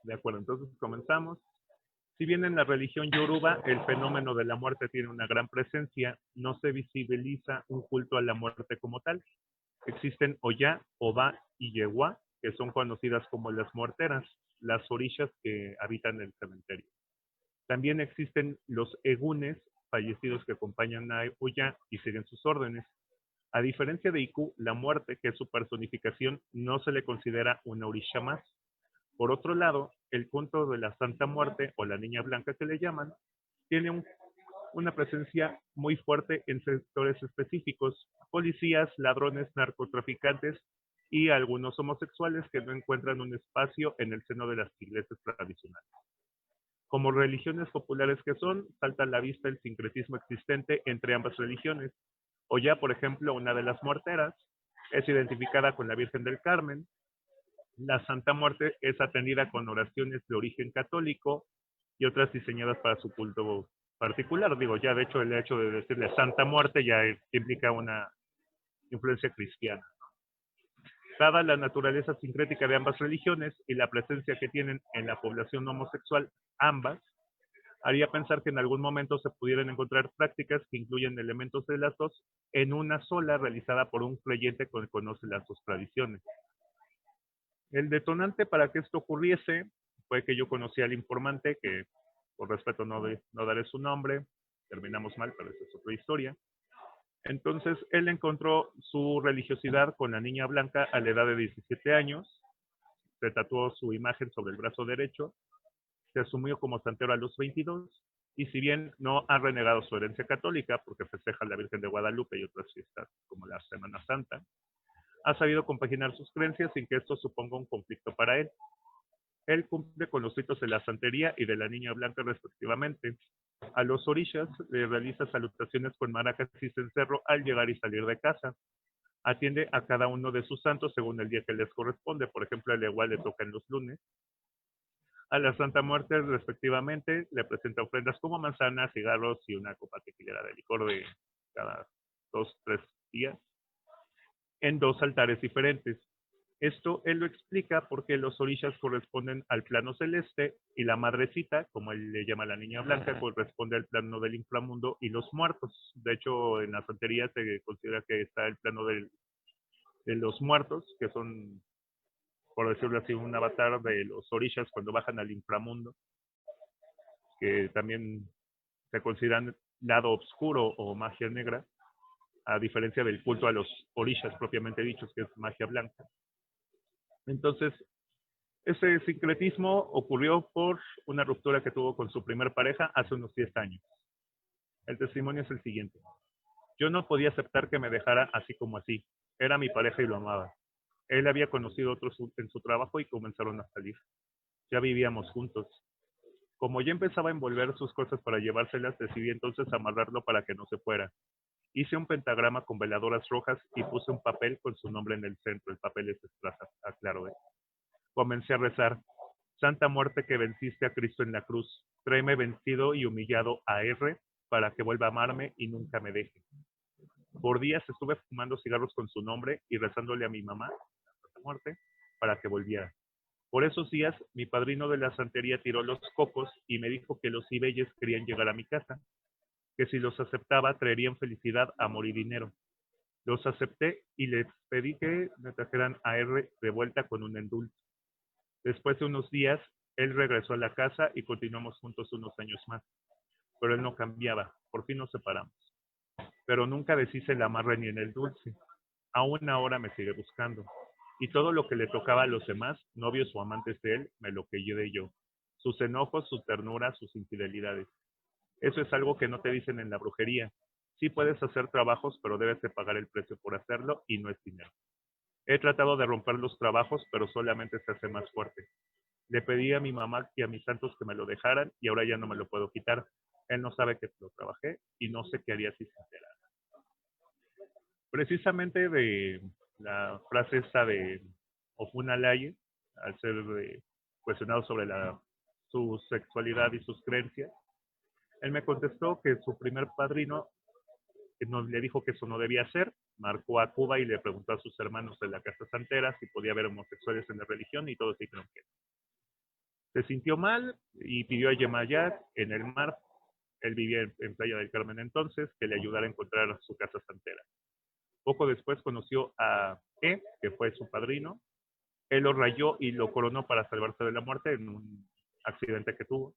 De acuerdo, entonces comenzamos. Si bien en la religión yoruba el fenómeno de la muerte tiene una gran presencia, no se visibiliza un culto a la muerte como tal. Existen Oya, Oba y Yewa, que son conocidas como las muerteras, las orishas que habitan el cementerio. También existen los egunes, fallecidos que acompañan a Oya y siguen sus órdenes. A diferencia de Iku, la muerte, que es su personificación, no se le considera una orisha más. Por otro lado, el culto de la Santa Muerte, o la Niña Blanca que le llaman, tiene una presencia muy fuerte en sectores específicos: policías, ladrones, narcotraficantes y algunos homosexuales que no encuentran un espacio en el seno de las iglesias tradicionales. Como religiones populares que son, salta a la vista el sincretismo existente entre ambas religiones. O ya, por ejemplo, una de las muerteras es identificada con la Virgen del Carmen. La Santa Muerte es atendida con oraciones de origen católico y otras diseñadas para su culto particular. Digo, ya de hecho el hecho de decirle Santa Muerte ya implica una influencia cristiana. Dada la naturaleza sincrética de ambas religiones y la presencia que tienen en la población homosexual, ambas, haría pensar que en algún momento se pudieran encontrar prácticas que incluyen elementos de las dos en una sola, realizada por un creyente que conoce las dos tradiciones. El detonante para que esto ocurriese fue que yo conocí al informante, que por respeto no daré su nombre, terminamos mal, pero esa es otra historia. Entonces, él encontró su religiosidad con la Niña Blanca a la edad de 17 años, se tatuó su imagen sobre el brazo derecho, se asumió como santero a los 22, y si bien no ha renegado su herencia católica, porque festeja a la Virgen de Guadalupe y otras fiestas como la Semana Santa, ha sabido compaginar sus creencias sin que esto suponga un conflicto para él. Él cumple con los ritos de la santería y de la Niña Blanca respectivamente. A los orishas le realiza salutaciones con maracas y cencerro al llegar y salir de casa. Atiende a cada uno de sus santos según el día que les corresponde. Por ejemplo, al igual le toca en los lunes. A la Santa Muerte respectivamente le presenta ofrendas como manzanas, cigarros y una copa tequilera de licor de cada 2-3 días en 2 altares diferentes. Esto él lo explica porque los orishas corresponden al plano celeste y la madrecita, como él le llama a la Niña Blanca, corresponde al plano del inframundo y los muertos. De hecho, en la santería se considera que está el plano de los muertos, que son, por decirlo así, un avatar de los orishas cuando bajan al inframundo, que también se consideran lado oscuro o magia negra, a diferencia del culto a los orishas propiamente dichos, que es magia blanca. Entonces, ese sincretismo ocurrió por una ruptura que tuvo con su primer pareja hace unos 10 años. El testimonio es el siguiente. Yo no podía aceptar que me dejara así como así. Era mi pareja y lo amaba. Él había conocido otros en su trabajo y comenzaron a salir. Ya vivíamos juntos. Como ya empezaba a envolver sus cosas para llevárselas, decidí entonces amarrarlo para que no se fuera. Hice un pentagrama con veladoras rojas y puse un papel con su nombre en el centro. El papel es estraza, aclaro. Comencé a rezar. Santa Muerte que venciste a Cristo en la cruz, tráeme vencido y humillado a R para que vuelva a amarme y nunca me deje. Por días estuve fumando cigarros con su nombre y rezándole a mi mamá, Santa Muerte, para que volviera. Por esos días, mi padrino de la santería tiró los cocos y me dijo que los ibeyes querían llegar a mi casa, que si los aceptaba traerían felicidad, amor y dinero. Los acepté y les pedí que me trajeran a R de vuelta con un endulce. Después de unos días, él regresó a la casa y continuamos juntos unos años más. Pero él no cambiaba. Por fin nos separamos. Pero nunca deshice el amarre ni en el dulce. Aún ahora me sigue buscando. Y todo lo que le tocaba a los demás, novios o amantes de él, me lo quedé yo. Sus enojos, su ternura, sus infidelidades. Eso es algo que no te dicen en la brujería. Sí puedes hacer trabajos, pero debes de pagar el precio por hacerlo y no es dinero. He tratado de romper los trabajos, pero solamente se hace más fuerte. Le pedí a mi mamá y a mis santos que me lo dejaran y ahora ya no me lo puedo quitar. Él no sabe que lo trabajé y no sé qué haría si se enterara. Precisamente de la frase esta de Ofunalaye, al ser cuestionado sobre su sexualidad y sus creencias, él me contestó que su primer padrino le dijo que eso no debía ser, marcó a Cuba y le preguntó a sus hermanos de la Casa Santera si podía haber homosexuales en la religión y todos dijeron que no. Se sintió mal y pidió a Yemayat en el mar, él vivía en Playa del Carmen entonces, que le ayudara a encontrar su Casa Santera. Poco después conoció a E, que fue su padrino. Él lo rayó y lo coronó para salvarse de la muerte en un accidente que tuvo.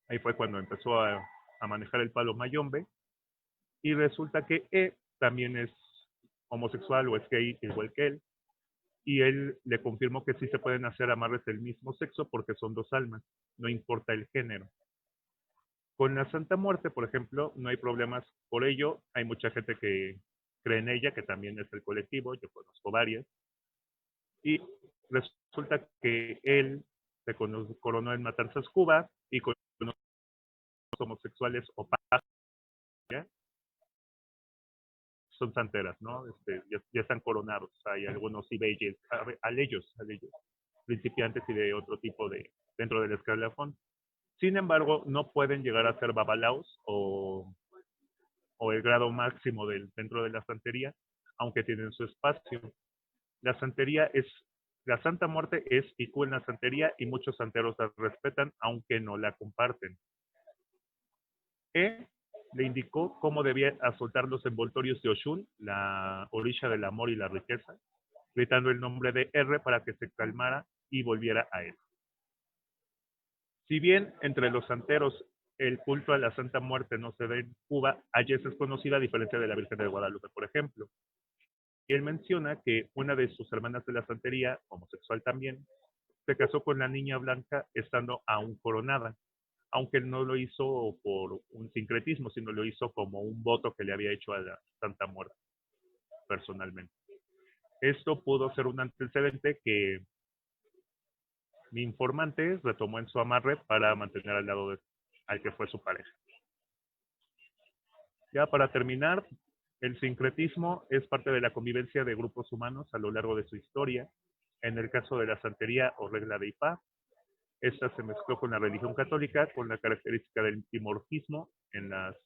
Ahí fue cuando empezó a manejar el palo mayombe. Y resulta que E también es homosexual o es gay igual que él. y él le confirmó que sí se pueden hacer amarres del mismo sexo porque son dos almas, no importa el género. Con la Santa Muerte, por ejemplo, no hay problemas por ello. Hay mucha gente que cree en ella, que también es el colectivo, yo conozco varias. Y resulta que él se coronó en Matanzas, Cuba, y con los homosexuales o patrias son santeras, ¿no? Ya están coronados. Hay algunos ibeyes, aleyos, principiantes y de otro tipo dentro del escalafón. Sin embargo, no pueden llegar a ser babalaos o el grado máximo dentro de la santería, aunque tienen su espacio. La Santa Muerte es IQ en la santería y muchos santeros la respetan, aunque no la comparten. Le indicó cómo debía soltar los envoltorios de Oshun, la orilla del amor y la riqueza, gritando el nombre de R para que se calmara y volviera a él. Si bien entre los santeros el culto a la Santa Muerte no se ve en Cuba, allí es conocida a diferencia de la Virgen de Guadalupe, por ejemplo. Él menciona que una de sus hermanas de la santería, homosexual también, se casó con la Niña Blanca estando aún coronada, aunque no lo hizo por un sincretismo, sino lo hizo como un voto que le había hecho a la Santa Muerte, personalmente. Esto pudo ser un antecedente que mi informante retomó en su amarre para mantener al lado al que fue su pareja. Ya para terminar, el sincretismo es parte de la convivencia de grupos humanos a lo largo de su historia. En el caso de la santería o regla de Ipá, esta se mezcló con la religión católica con la característica del dimorfismo en las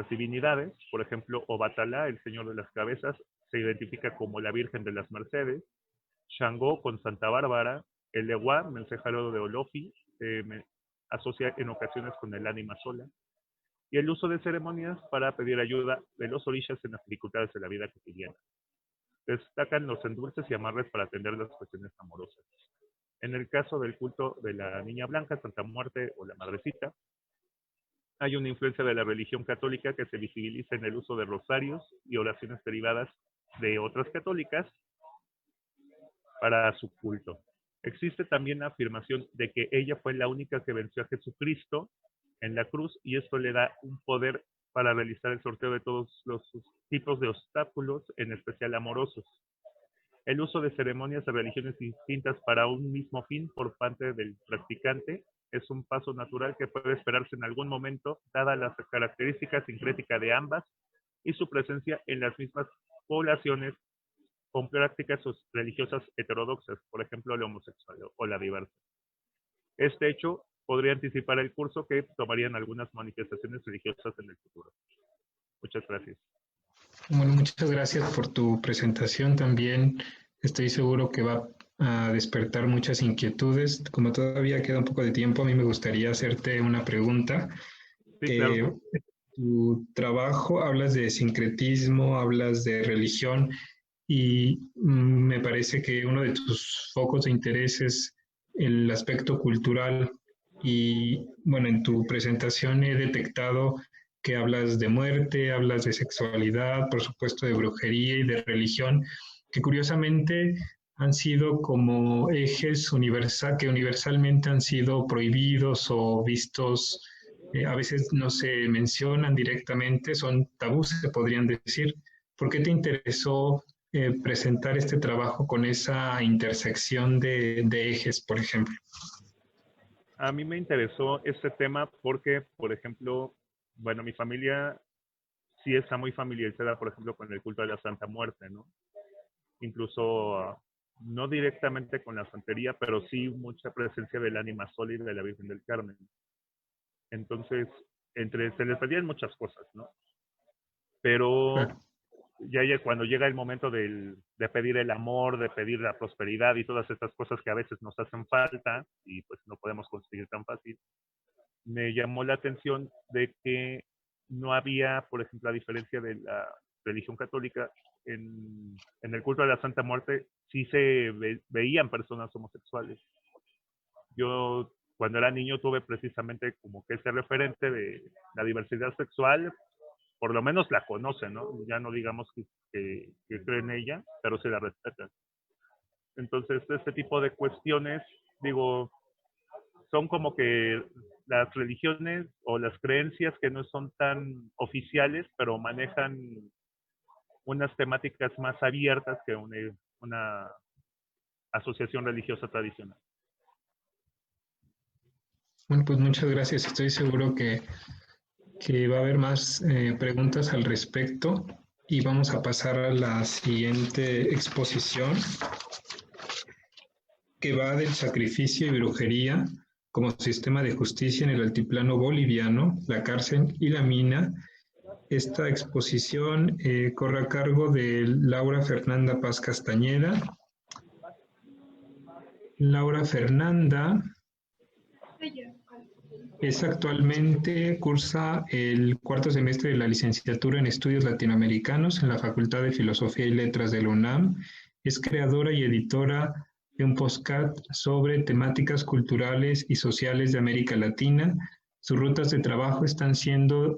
divinidades. Por ejemplo, Obatalá, el señor de las cabezas, se identifica como la Virgen de las Mercedes. Shango con Santa Bárbara. El Ewa, mensajero de Olofi, se asocia en ocasiones con el ánima sola. Y el uso de ceremonias para pedir ayuda de los orillas en las dificultades de la vida cotidiana. Destacan los endulces y amarres para atender las cuestiones amorosas. En el caso del culto de la Niña Blanca, Santa Muerte o la Madrecita, hay una influencia de la religión católica que se visibiliza en el uso de rosarios y oraciones derivadas de otras católicas para su culto. Existe también la afirmación de que ella fue la única que venció a Jesucristo en la cruz y esto le da un poder para realizar el sorteo de todos los tipos de obstáculos, en especial amorosos. El uso de ceremonias de religiones distintas para un mismo fin por parte del practicante es un paso natural que puede esperarse en algún momento, dada las características sincréticas de ambas y su presencia en las mismas poblaciones con prácticas religiosas heterodoxas, por ejemplo, la homosexual o la diversa. Este hecho podría anticipar el curso que tomarían algunas manifestaciones religiosas en el futuro. Muchas gracias. Bueno, muchas gracias por tu presentación. También estoy seguro que va a despertar muchas inquietudes. Como todavía queda un poco de tiempo, a mí me gustaría hacerte una pregunta. Sí, claro. Tu trabajo, hablas de sincretismo, hablas de religión y me parece que uno de tus focos de interés es el aspecto cultural y bueno, en tu presentación he detectado que hablas de muerte, hablas de sexualidad, por supuesto de brujería y de religión, que curiosamente han sido como ejes que universalmente han sido prohibidos o vistos, a veces no se mencionan directamente, son tabús, se podrían decir. ¿Por qué te interesó presentar este trabajo con esa intersección de ejes, por ejemplo? A mí me interesó este tema porque, por ejemplo, bueno, mi familia sí está muy familiarizada, por ejemplo, con el culto de la Santa Muerte, ¿no? Incluso no directamente con la santería, pero sí mucha presencia del ánima sola y de la Virgen del Carmen. Entonces, se les pedían muchas cosas, ¿no? Pero ya cuando llega el momento de pedir el amor, de pedir la prosperidad y todas estas cosas que a veces nos hacen falta y pues no podemos conseguir tan fácil, me llamó la atención de que no había, por ejemplo, a diferencia de la religión católica, en el culto de la Santa Muerte sí se veían personas homosexuales. Yo cuando era niño tuve precisamente como que ese referente de la diversidad sexual, por lo menos la conocen, ¿no? Ya no digamos que creen en ella, pero se la respetan. Entonces, este tipo de cuestiones, digo, son como que las religiones o las creencias que no son tan oficiales, pero manejan unas temáticas más abiertas que una asociación religiosa tradicional. Bueno, pues muchas gracias. Estoy seguro que va a haber más preguntas al respecto y vamos a pasar a la siguiente exposición, que va del sacrificio y brujería como sistema de justicia en el altiplano boliviano, la cárcel y la mina. Esta exposición corre a cargo de Laura Fernanda Paz Castañeda. Laura Fernanda cursa el cuarto semestre de la licenciatura en Estudios Latinoamericanos en la Facultad de Filosofía y Letras de la UNAM. Es creadora y editora de un podcast sobre temáticas culturales y sociales de América Latina. Sus rutas de trabajo están siendo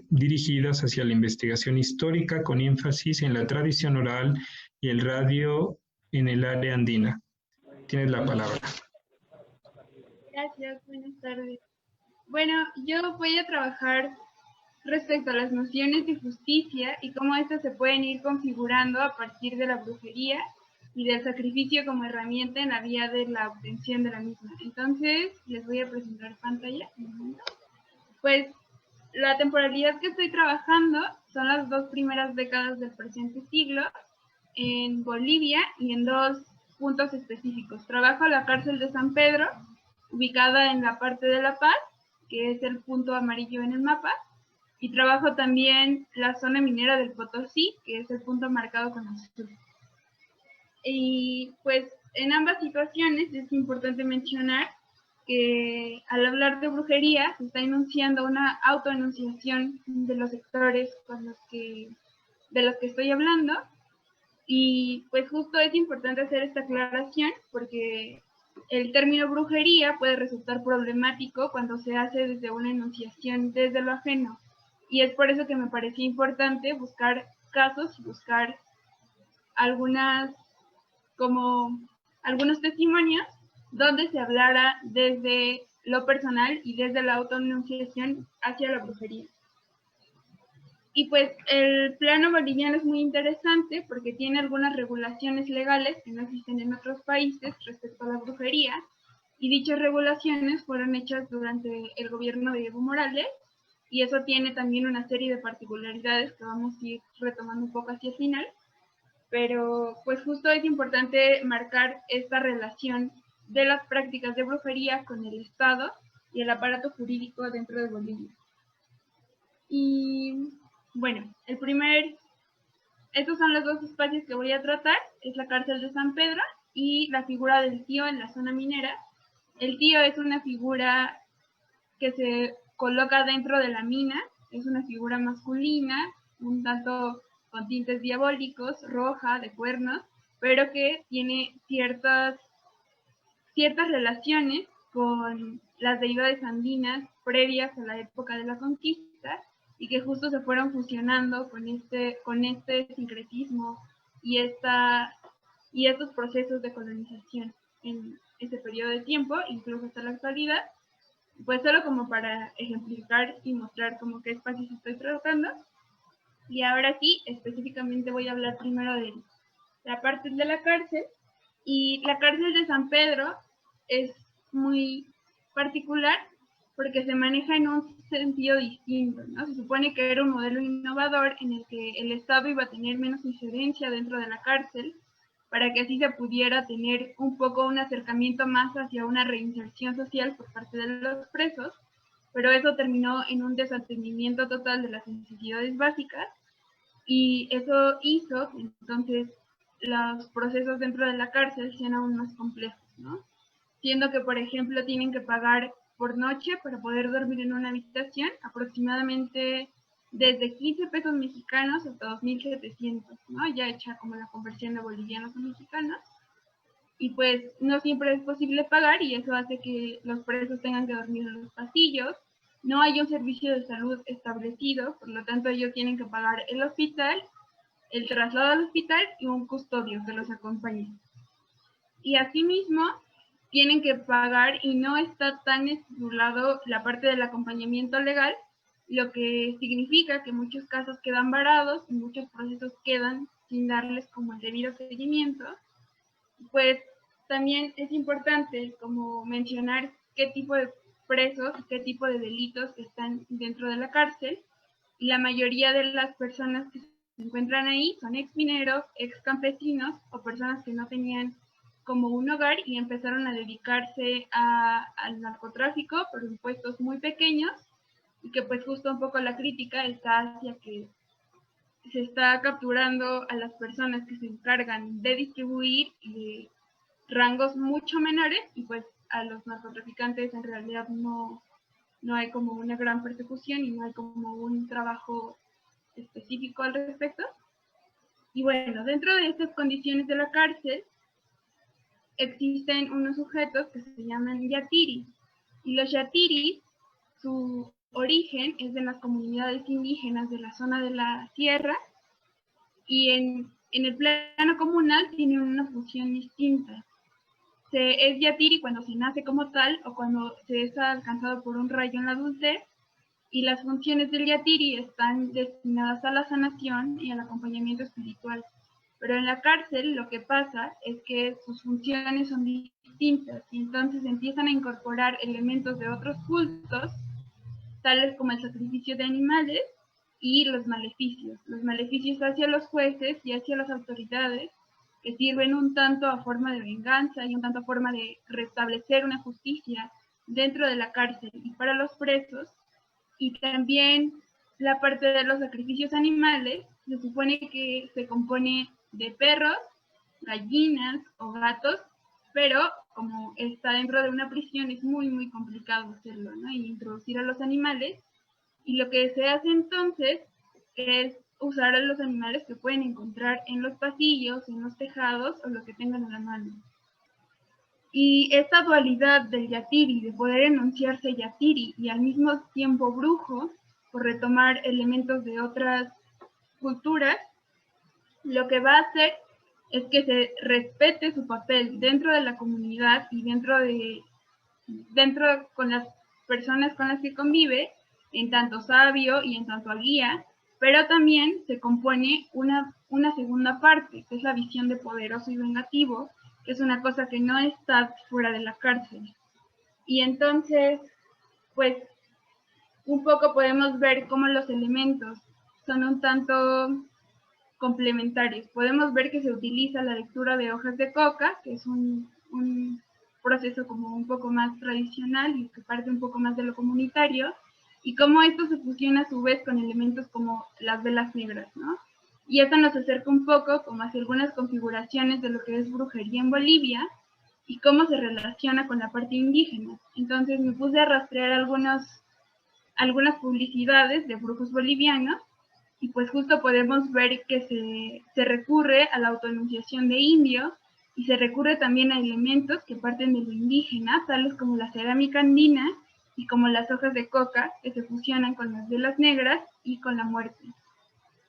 dirigidas hacia la investigación histórica con énfasis en la tradición oral y el radio en el área andina. Tienes la palabra. Gracias, buenas tardes. Bueno, yo voy a trabajar respecto a las nociones de justicia y cómo estas se pueden ir configurando a partir de la brujería y del sacrificio como herramienta en la vía de la obtención de la misma. Entonces, les voy a presentar pantalla. Pues, la temporalidad que estoy trabajando son las 2 primeras décadas del presente siglo en Bolivia y en 2 puntos específicos. Trabajo en la cárcel de San Pedro, ubicada en la parte de La Paz, que es el punto amarillo en el mapa, y trabajo también la zona minera del Potosí, que es el punto marcado con azul. Y pues en ambas situaciones es importante mencionar que al hablar de brujería se está enunciando una autoenunciación de los sectores de los que estoy hablando, y pues justo es importante hacer esta aclaración porque el término brujería puede resultar problemático cuando se hace desde una enunciación desde lo ajeno, y es por eso que me parecía importante buscar casos y buscar algunos testimonios donde se hablara desde lo personal y desde la autoenunciación hacia la brujería. Y pues el plano boliviano es muy interesante porque tiene algunas regulaciones legales que no existen en otros países respecto a la brujería, y dichas regulaciones fueron hechas durante el gobierno de Evo Morales, y eso tiene también una serie de particularidades que vamos a ir retomando un poco hacia el final, pero pues justo es importante marcar esta relación de las prácticas de brujería con el Estado y el aparato jurídico dentro de Bolivia. Y bueno, estos son los 2 espacios que voy a tratar, es la cárcel de San Pedro y la figura del tío en la zona minera. El tío es una figura que se coloca dentro de la mina, es una figura masculina, un tanto con tintes diabólicos, roja, de cuernos, pero que tiene ciertas relaciones con las deidades andinas previas a la época de la conquista, y que justo se fueron fusionando con este sincretismo y estos procesos de colonización en ese periodo de tiempo, incluso hasta la actualidad. Pues solo como para ejemplificar y mostrar como qué espacios estoy tratando. Y ahora sí, específicamente voy a hablar primero de la parte de la cárcel. Y la cárcel de San Pedro es muy particular porque se maneja en un sentido distinto, ¿no? Se supone que era un modelo innovador en el que el Estado iba a tener menos injerencia dentro de la cárcel, para que así se pudiera tener un poco un acercamiento más hacia una reinserción social por parte de los presos, pero eso terminó en un desatendimiento total de las necesidades básicas, y eso hizo que entonces los procesos dentro de la cárcel sean aún más complejos, ¿no? Siendo que, por ejemplo, tienen que pagar por noche para poder dormir en una habitación aproximadamente desde 15 pesos mexicanos hasta 2,700, ¿no? Ya hecha como la conversión de bolivianos a mexicanos. Y pues no siempre es posible pagar, y eso hace que los presos tengan que dormir en los pasillos, no hay un servicio de salud establecido, por lo tanto ellos tienen que pagar el hospital, el traslado al hospital y un custodio que los acompañe. Y asimismo tienen que pagar, y no está tan estipulado la parte del acompañamiento legal, lo que significa que muchos casos quedan varados y muchos procesos quedan sin darles como el debido seguimiento. Pues también es importante como mencionar qué tipo de presos, qué tipo de delitos están dentro de la cárcel. Y la mayoría de las personas que se encuentran ahí son exmineros, excampesinos o personas que no tenían como un hogar y empezaron a dedicarse al narcotráfico por impuestos muy pequeños, y que pues justo un poco la crítica está hacia que se está capturando a las personas que se encargan de distribuir rangos mucho menores, y pues a los narcotraficantes en realidad no hay como una gran persecución y no hay como un trabajo específico al respecto. Y bueno, dentro de estas condiciones de la cárcel existen unos sujetos que se llaman yatiri, y los yatiris, su origen es de las comunidades indígenas de la zona de la sierra, y en el plano comunal tienen una función distinta. Es yatiri cuando se nace como tal o cuando se es alcanzado por un rayo en la adultez, y las funciones del yatiri están destinadas a la sanación y al acompañamiento espiritual. Pero en la cárcel lo que pasa es que sus funciones son distintas y entonces empiezan a incorporar elementos de otros cultos, tales como el sacrificio de animales y los maleficios hacia los jueces y hacia las autoridades, que sirven un tanto a forma de venganza y un tanto a forma de restablecer una justicia dentro de la cárcel y para los presos. Y también la parte de los sacrificios animales se supone que se compone de perros, gallinas o gatos, pero como está dentro de una prisión es muy muy complicado hacerlo, ¿no? Y introducir a los animales, y lo que se hace entonces es usar a los animales que pueden encontrar en los pasillos, en los tejados o lo que tengan a la mano. Y esta dualidad del yatiri, de poder enunciarse yatiri y al mismo tiempo brujo, por retomar elementos de otras culturas, lo que va a hacer es que se respete su papel dentro de la comunidad y dentro con las personas con las que convive, en tanto sabio y en tanto guía, pero también se compone una segunda parte, que es la visión de poderoso y vengativo, que es una cosa que no está fuera de la cárcel. Y entonces, pues, un poco podemos ver cómo los elementos son un tanto complementarios. Podemos ver que se utiliza la lectura de hojas de coca, que es un proceso como un poco más tradicional y que parte un poco más de lo comunitario, y cómo esto se fusiona a su vez con elementos como las velas negras, ¿no? Y esto nos acerca un poco como hacia algunas configuraciones de lo que es brujería en Bolivia y cómo se relaciona con la parte indígena. Entonces me puse a rastrear algunas publicidades de brujos bolivianos, y pues justo podemos ver que se recurre a la autoenunciación de indio, y se recurre también a elementos que parten de lo indígena, tales como la cerámica andina y como las hojas de coca, que se fusionan con las velas negras y con la muerte.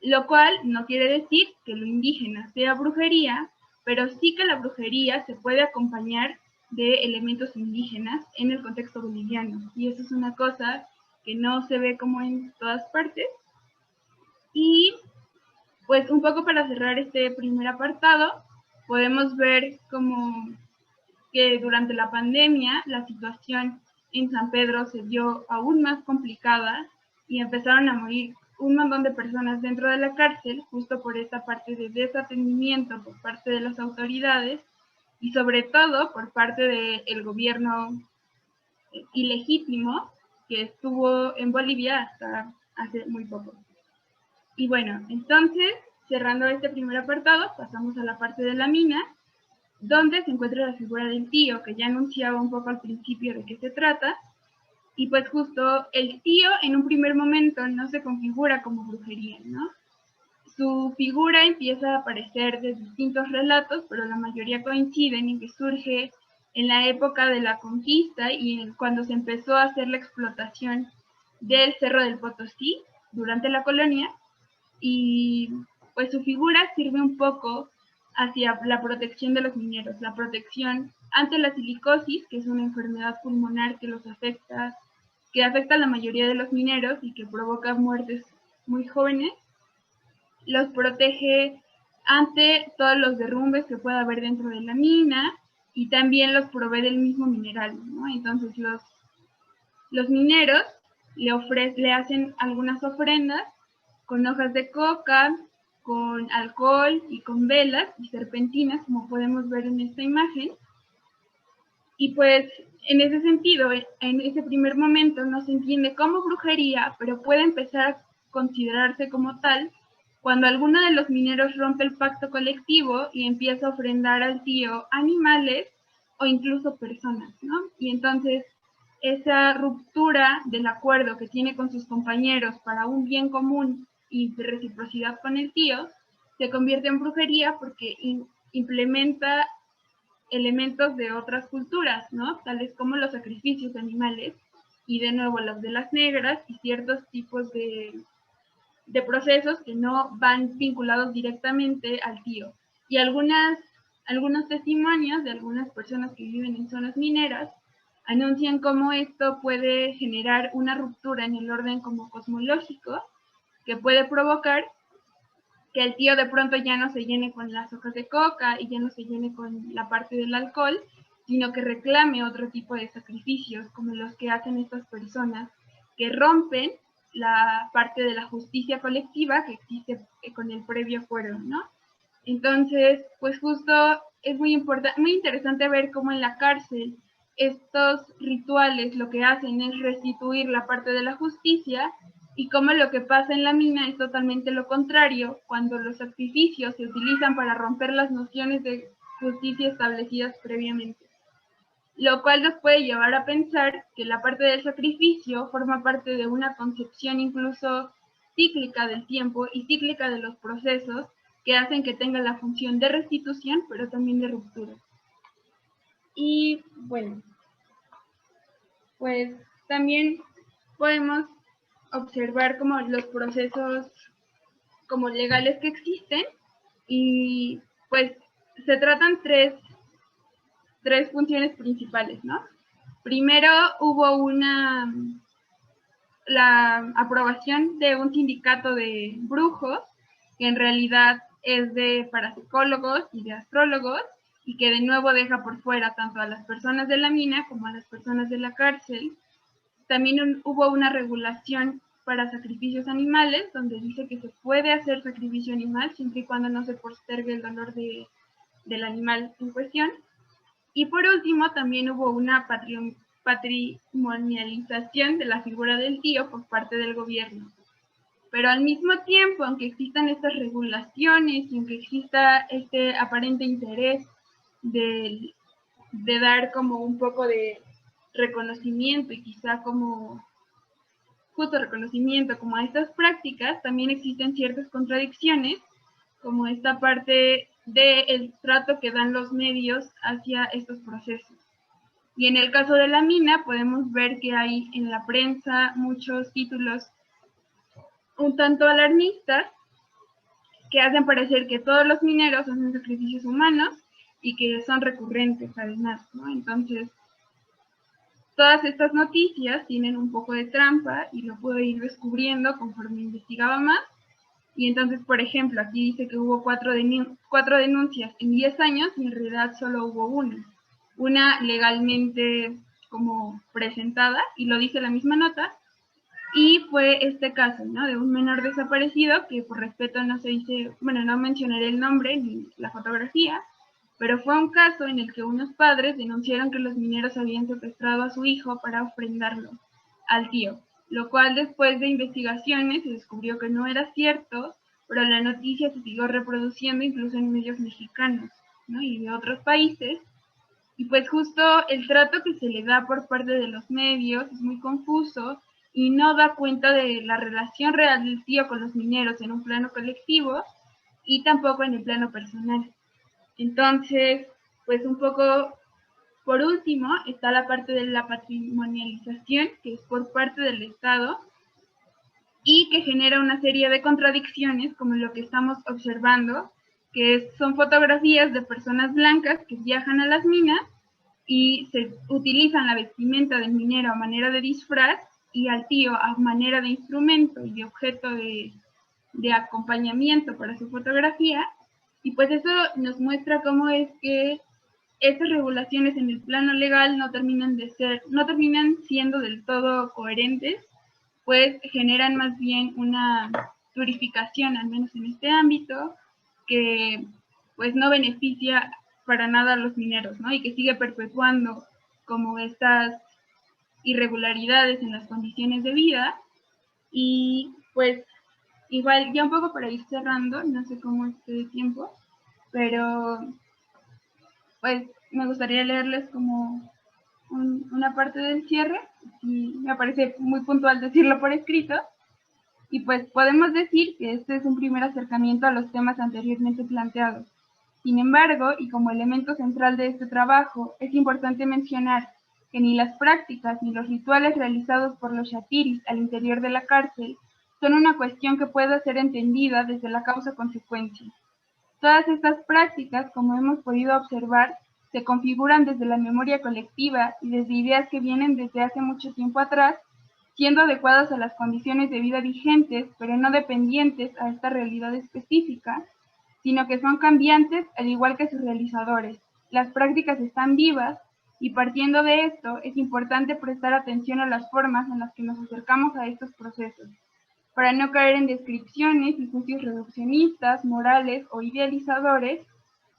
Lo cual no quiere decir que lo indígena sea brujería, pero sí que la brujería se puede acompañar de elementos indígenas en el contexto boliviano, y eso es una cosa que no se ve como en todas partes. Y pues un poco para cerrar este primer apartado, podemos ver como que durante la pandemia la situación en San Pedro se vio aún más complicada y empezaron a morir un montón de personas dentro de la cárcel, justo por esta parte de desatendimiento por parte de las autoridades y sobre todo por parte del gobierno ilegítimo que estuvo en Bolivia hasta hace muy poco. Y bueno, entonces, cerrando este primer apartado, pasamos a la parte de la mina, donde se encuentra la figura del tío, que ya anunciaba un poco al principio de qué se trata. Y pues justo el tío en un primer momento no se configura como brujería, ¿no? Su figura empieza a aparecer de distintos relatos, pero la mayoría coinciden en que surge en la época de la conquista y cuando se empezó a hacer la explotación del Cerro del Potosí durante la colonia, y pues su figura sirve un poco hacia la protección de los mineros, la protección ante la silicosis, que es una enfermedad pulmonar que los afecta, que afecta a la mayoría de los mineros y que provoca muertes muy jóvenes. Los protege ante todos los derrumbes que pueda haber dentro de la mina y también los provee del mismo mineral, ¿no? Entonces los mineros le hacen algunas ofrendas con hojas de coca, con alcohol y con velas y serpentinas, como podemos ver en esta imagen. Y pues en ese sentido, en ese primer momento no se entiende como brujería, pero puede empezar a considerarse como tal cuando alguno de los mineros rompe el pacto colectivo y empieza a ofrendar al tío animales o incluso personas, ¿no? Y entonces esa ruptura del acuerdo que tiene con sus compañeros para un bien común y de reciprocidad con el tío se convierte en brujería porque implementa elementos de otras culturas, ¿no? Tales como los sacrificios de animales y de nuevo los de las negras y ciertos tipos de procesos que no van vinculados directamente al tío. Y algunos testimonios de algunas personas que viven en zonas mineras anuncian cómo esto puede generar una ruptura en el orden como cosmológico que puede provocar que el tío de pronto ya no se llene con las hojas de coca y ya no se llene con la parte del alcohol, sino que reclame otro tipo de sacrificios, como los que hacen estas personas que rompen la parte de la justicia colectiva que existe con el previo acuerdo, ¿no? Entonces, pues justo es muy interesante ver cómo en la cárcel estos rituales lo que hacen es restituir la parte de la justicia y cómo lo que pasa en la mina es totalmente lo contrario, cuando los sacrificios se utilizan para romper las nociones de justicia establecidas previamente. Lo cual nos puede llevar a pensar que la parte del sacrificio forma parte de una concepción incluso cíclica del tiempo y cíclica de los procesos que hacen que tenga la función de restitución, pero también de ruptura. Y bueno, pues también podemos observar como los procesos como legales que existen y pues se tratan tres funciones principales, ¿no? Primero hubo la aprobación de un sindicato de brujos, que en realidad es de parapsicólogos y de astrólogos, y que de nuevo deja por fuera tanto a las personas de la mina como a las personas de la cárcel. También hubo una regulación para sacrificios animales, donde dice que se puede hacer sacrificio animal siempre y cuando no se postergue el dolor del animal en cuestión. Y por último, también hubo una patrimonialización de la figura del tío por parte del gobierno. Pero al mismo tiempo, aunque existan estas regulaciones y aunque exista este aparente interés de dar como un poco de reconocimiento y quizá como justo reconocimiento como a estas prácticas, también existen ciertas contradicciones, como esta parte del trato que dan los medios hacia estos procesos. Y en el caso de la mina podemos ver que hay en la prensa muchos títulos un tanto alarmistas que hacen parecer que todos los mineros hacen sacrificios humanos y que son recurrentes además, ¿no? Entonces, todas estas noticias tienen un poco de trampa y lo puedo ir descubriendo conforme investigaba más. Y entonces, por ejemplo, aquí dice que hubo 4 denuncias en 10 años y en realidad solo hubo una legalmente como presentada, y lo dice la misma nota, y fue este caso, ¿no? De un menor desaparecido que por respeto no se dice, bueno, no mencionaré el nombre ni la fotografía, pero fue un caso en el que unos padres denunciaron que los mineros habían secuestrado a su hijo para ofrendarlo al tío, lo cual después de investigaciones se descubrió que no era cierto, pero la noticia se siguió reproduciendo incluso en medios mexicanos, ¿no? Y de otros países. Y pues justo el trato que se le da por parte de los medios es muy confuso y no da cuenta de la relación real del tío con los mineros en un plano colectivo y tampoco en el plano personal. Entonces, pues un poco Por último, está la parte de la patrimonialización, que es por parte del Estado y que genera una serie de contradicciones, como lo que estamos observando, que son fotografías de personas blancas que viajan a las minas y se utilizan la vestimenta del minero a manera de disfraz y al tío a manera de instrumento y de objeto de acompañamiento para su fotografía. Y pues eso nos muestra cómo es que estas regulaciones en el plano legal no terminan siendo del todo coherentes, pues generan más bien una purificación, al menos en este ámbito, que pues no beneficia para nada a los mineros, ¿no? Y que sigue perpetuando como estas irregularidades en las condiciones de vida. Y pues igual ya un poco para ir cerrando, no sé cómo esté de tiempo, pero pues me gustaría leerles como una parte del cierre, y me parece muy puntual decirlo por escrito, y pues podemos decir que este es un primer acercamiento a los temas anteriormente planteados. Sin embargo, y como elemento central de este trabajo, es importante mencionar que ni las prácticas ni los rituales realizados por los shatiris al interior de la cárcel son una cuestión que pueda ser entendida desde la causa-consecuencia. Todas estas prácticas, como hemos podido observar, se configuran desde la memoria colectiva y desde ideas que vienen desde hace mucho tiempo atrás, siendo adecuadas a las condiciones de vida vigentes, pero no dependientes a esta realidad específica, sino que son cambiantes al igual que sus realizadores. Las prácticas están vivas y partiendo de esto es importante prestar atención a las formas en las que nos acercamos a estos procesos, para no caer en descripciones y juicios reduccionistas, morales o idealizadores,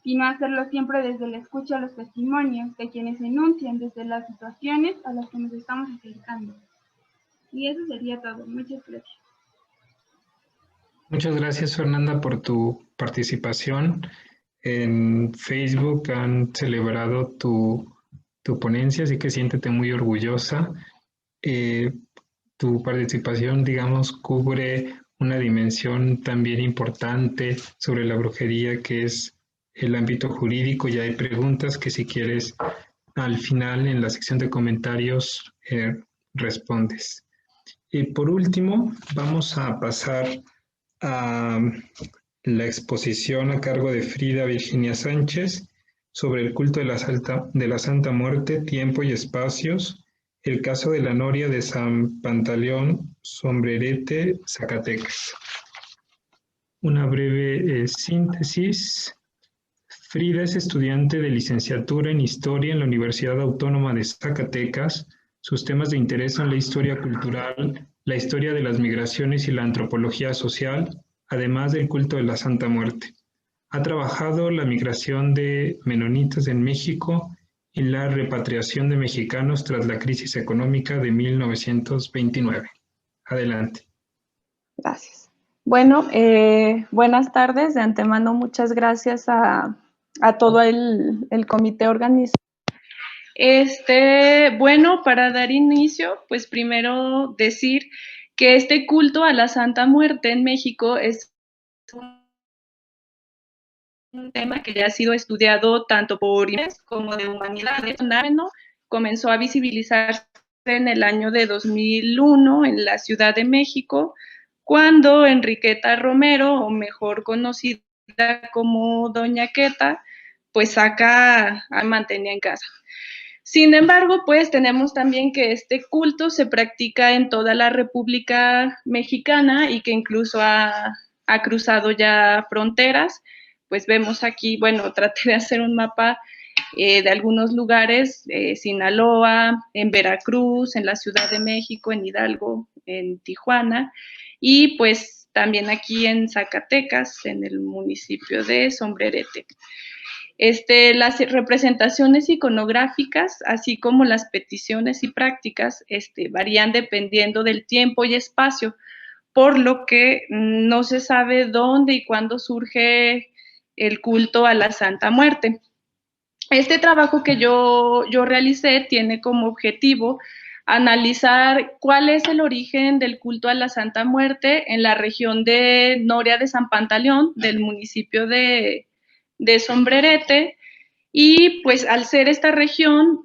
sino hacerlo siempre desde la escucha a los testimonios de quienes enuncian desde las situaciones a las que nos estamos acercando. Y eso sería todo. Muchas gracias. Muchas gracias, Fernanda, por tu participación. En Facebook han celebrado tu ponencia, así que siéntete muy orgullosa. Tu participación, digamos, cubre una dimensión también importante sobre la brujería, que es el ámbito jurídico. Ya hay preguntas que si quieres al final en la sección de comentarios respondes. Y por último, vamos a pasar a la exposición a cargo de Frida Virginia Sánchez sobre el culto de la Santa Muerte, tiempo y espacios, el caso de la noria de San Pantaleón, Sombrerete, Zacatecas. Una breve síntesis. Frida es estudiante de licenciatura en Historia en la Universidad Autónoma de Zacatecas. Sus temas de interés son la historia cultural, la historia de las migraciones y la antropología social, además del culto de la Santa Muerte. Ha trabajado la migración de menonitas en México y la repatriación de mexicanos tras la crisis económica de 1929. Adelante. Gracias. Bueno, buenas tardes. De antemano, muchas gracias a todo el comité organizador. Bueno, para dar inicio, pues primero decir que este culto a la Santa Muerte en México es un tema que ya ha sido estudiado tanto por INES como de humanidades. Comenzó a visibilizarse en el año de 2001 en la Ciudad de México, cuando Enriqueta Romero, o mejor conocida como Doña Queta, pues mantenía en casa. Sin embargo, pues tenemos también que este culto se practica en toda la República Mexicana y que incluso ha cruzado ya fronteras. Pues vemos aquí, bueno, traté de hacer un mapa de algunos lugares, Sinaloa, en Veracruz, en la Ciudad de México, en Hidalgo, en Tijuana, y pues también aquí en Zacatecas, en el municipio de Sombrerete. Las representaciones iconográficas, así como las peticiones y prácticas, varían dependiendo del tiempo y espacio, por lo que no se sabe dónde y cuándo surge el culto a la Santa Muerte. Este trabajo que yo realicé tiene como objetivo analizar cuál es el origen del culto a la Santa Muerte en la región de Noria de San Pantaleón, del municipio de Sombrerete, Y pues al ser esta región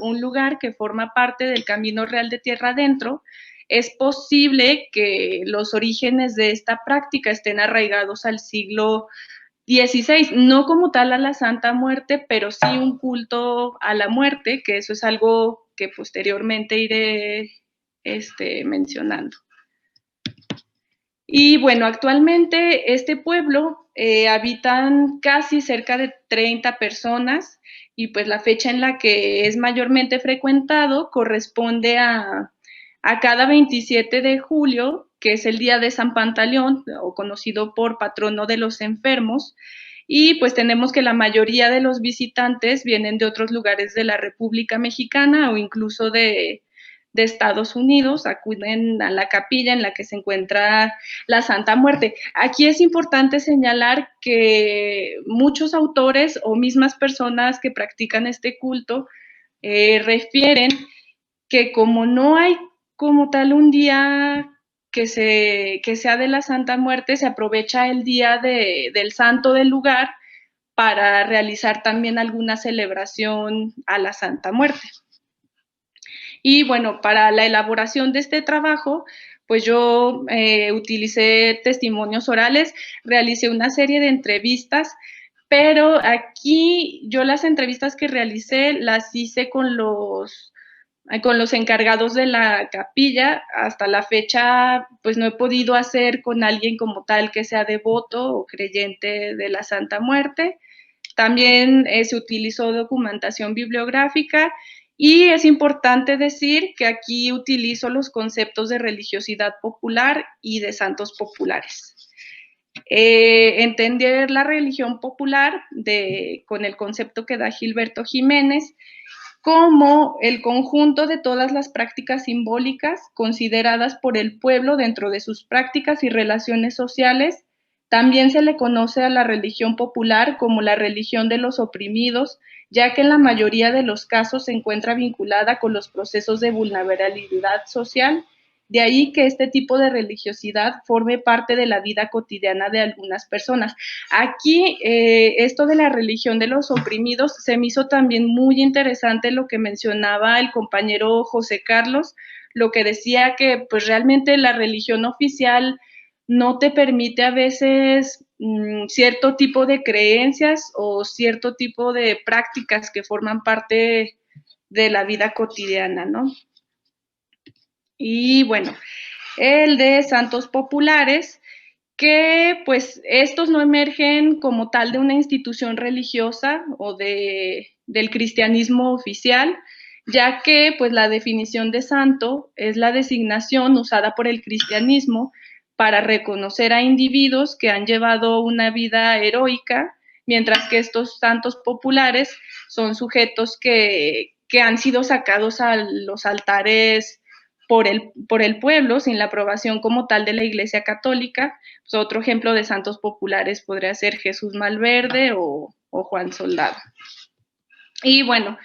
un lugar que forma parte del Camino Real de Tierra Adentro, es posible que los orígenes de esta práctica estén arraigados al siglo XVI, no como tal a la Santa Muerte, pero sí un culto a la muerte, que eso es algo que posteriormente iré mencionando. Y bueno, actualmente este pueblo habitan casi cerca de 30 personas y pues la fecha en la que es mayormente frecuentado corresponde a cada 27 de julio, que es el día de San Pantaleón, o conocido por patrono de los enfermos, y pues tenemos que la mayoría de los visitantes vienen de otros lugares de la República Mexicana o incluso de Estados Unidos, acuden a la capilla en la que se encuentra la Santa Muerte. Aquí es importante señalar que muchos autores o mismas personas que practican este culto refieren que como no hay como tal un día que sea de la Santa Muerte, se aprovecha el día del santo del lugar para realizar también alguna celebración a la Santa Muerte. Y bueno, para la elaboración de este trabajo, pues yo utilicé testimonios orales, realicé una serie de entrevistas, pero aquí yo las entrevistas que realicé las hice con los encargados de la capilla. Hasta la fecha, pues no he podido hacer con alguien como tal que sea devoto o creyente de la Santa Muerte. También se utilizó documentación bibliográfica y es importante decir que aquí utilizo los conceptos de religiosidad popular y de santos populares. Entender la religión popular con el concepto que da Gilberto Jiménez como el conjunto de todas las prácticas simbólicas consideradas por el pueblo dentro de sus prácticas y relaciones sociales. También se le conoce a la religión popular como la religión de los oprimidos, ya que en la mayoría de los casos se encuentra vinculada con los procesos de vulnerabilidad social. De ahí que este tipo de religiosidad forme parte de la vida cotidiana de algunas personas. Aquí, esto de la religión de los oprimidos, se me hizo también muy interesante lo que mencionaba el compañero José Carlos, lo que decía que pues realmente la religión oficial no te permite a veces cierto tipo de creencias o cierto tipo de prácticas que forman parte de la vida cotidiana, ¿no? Y bueno, el de santos populares, que pues estos no emergen como tal de una institución religiosa o del cristianismo oficial, ya que pues la definición de santo es la designación usada por el cristianismo para reconocer a individuos que han llevado una vida heroica, mientras que estos santos populares son sujetos que han sido sacados a los altares por el pueblo, sin la aprobación como tal de la Iglesia Católica. Pues otro ejemplo de santos populares podría ser Jesús Malverde o Juan Soldado. Y bueno,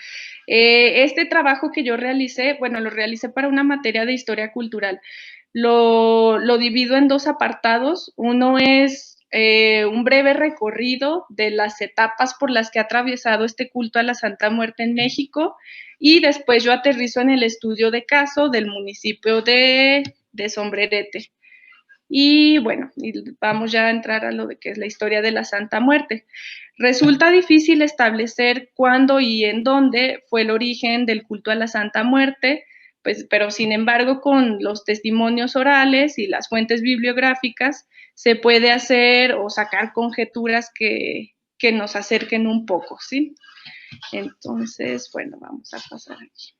este trabajo que yo realicé, bueno, lo realicé para una materia de historia cultural. Lo divido en dos apartados. Uno es un breve recorrido de las etapas por las que ha atravesado este culto a la Santa Muerte en México, y después yo aterrizo en el estudio de caso del municipio de Sombrerete. Y bueno, vamos ya a entrar a lo de que es la historia de la Santa Muerte. Resulta difícil establecer cuándo y en dónde fue el origen del culto a la Santa Muerte, pues, pero sin embargo con los testimonios orales y las fuentes bibliográficas se puede hacer o sacar conjeturas que nos acerquen un poco, ¿sí? Entonces, bueno, vamos a pasar aquí.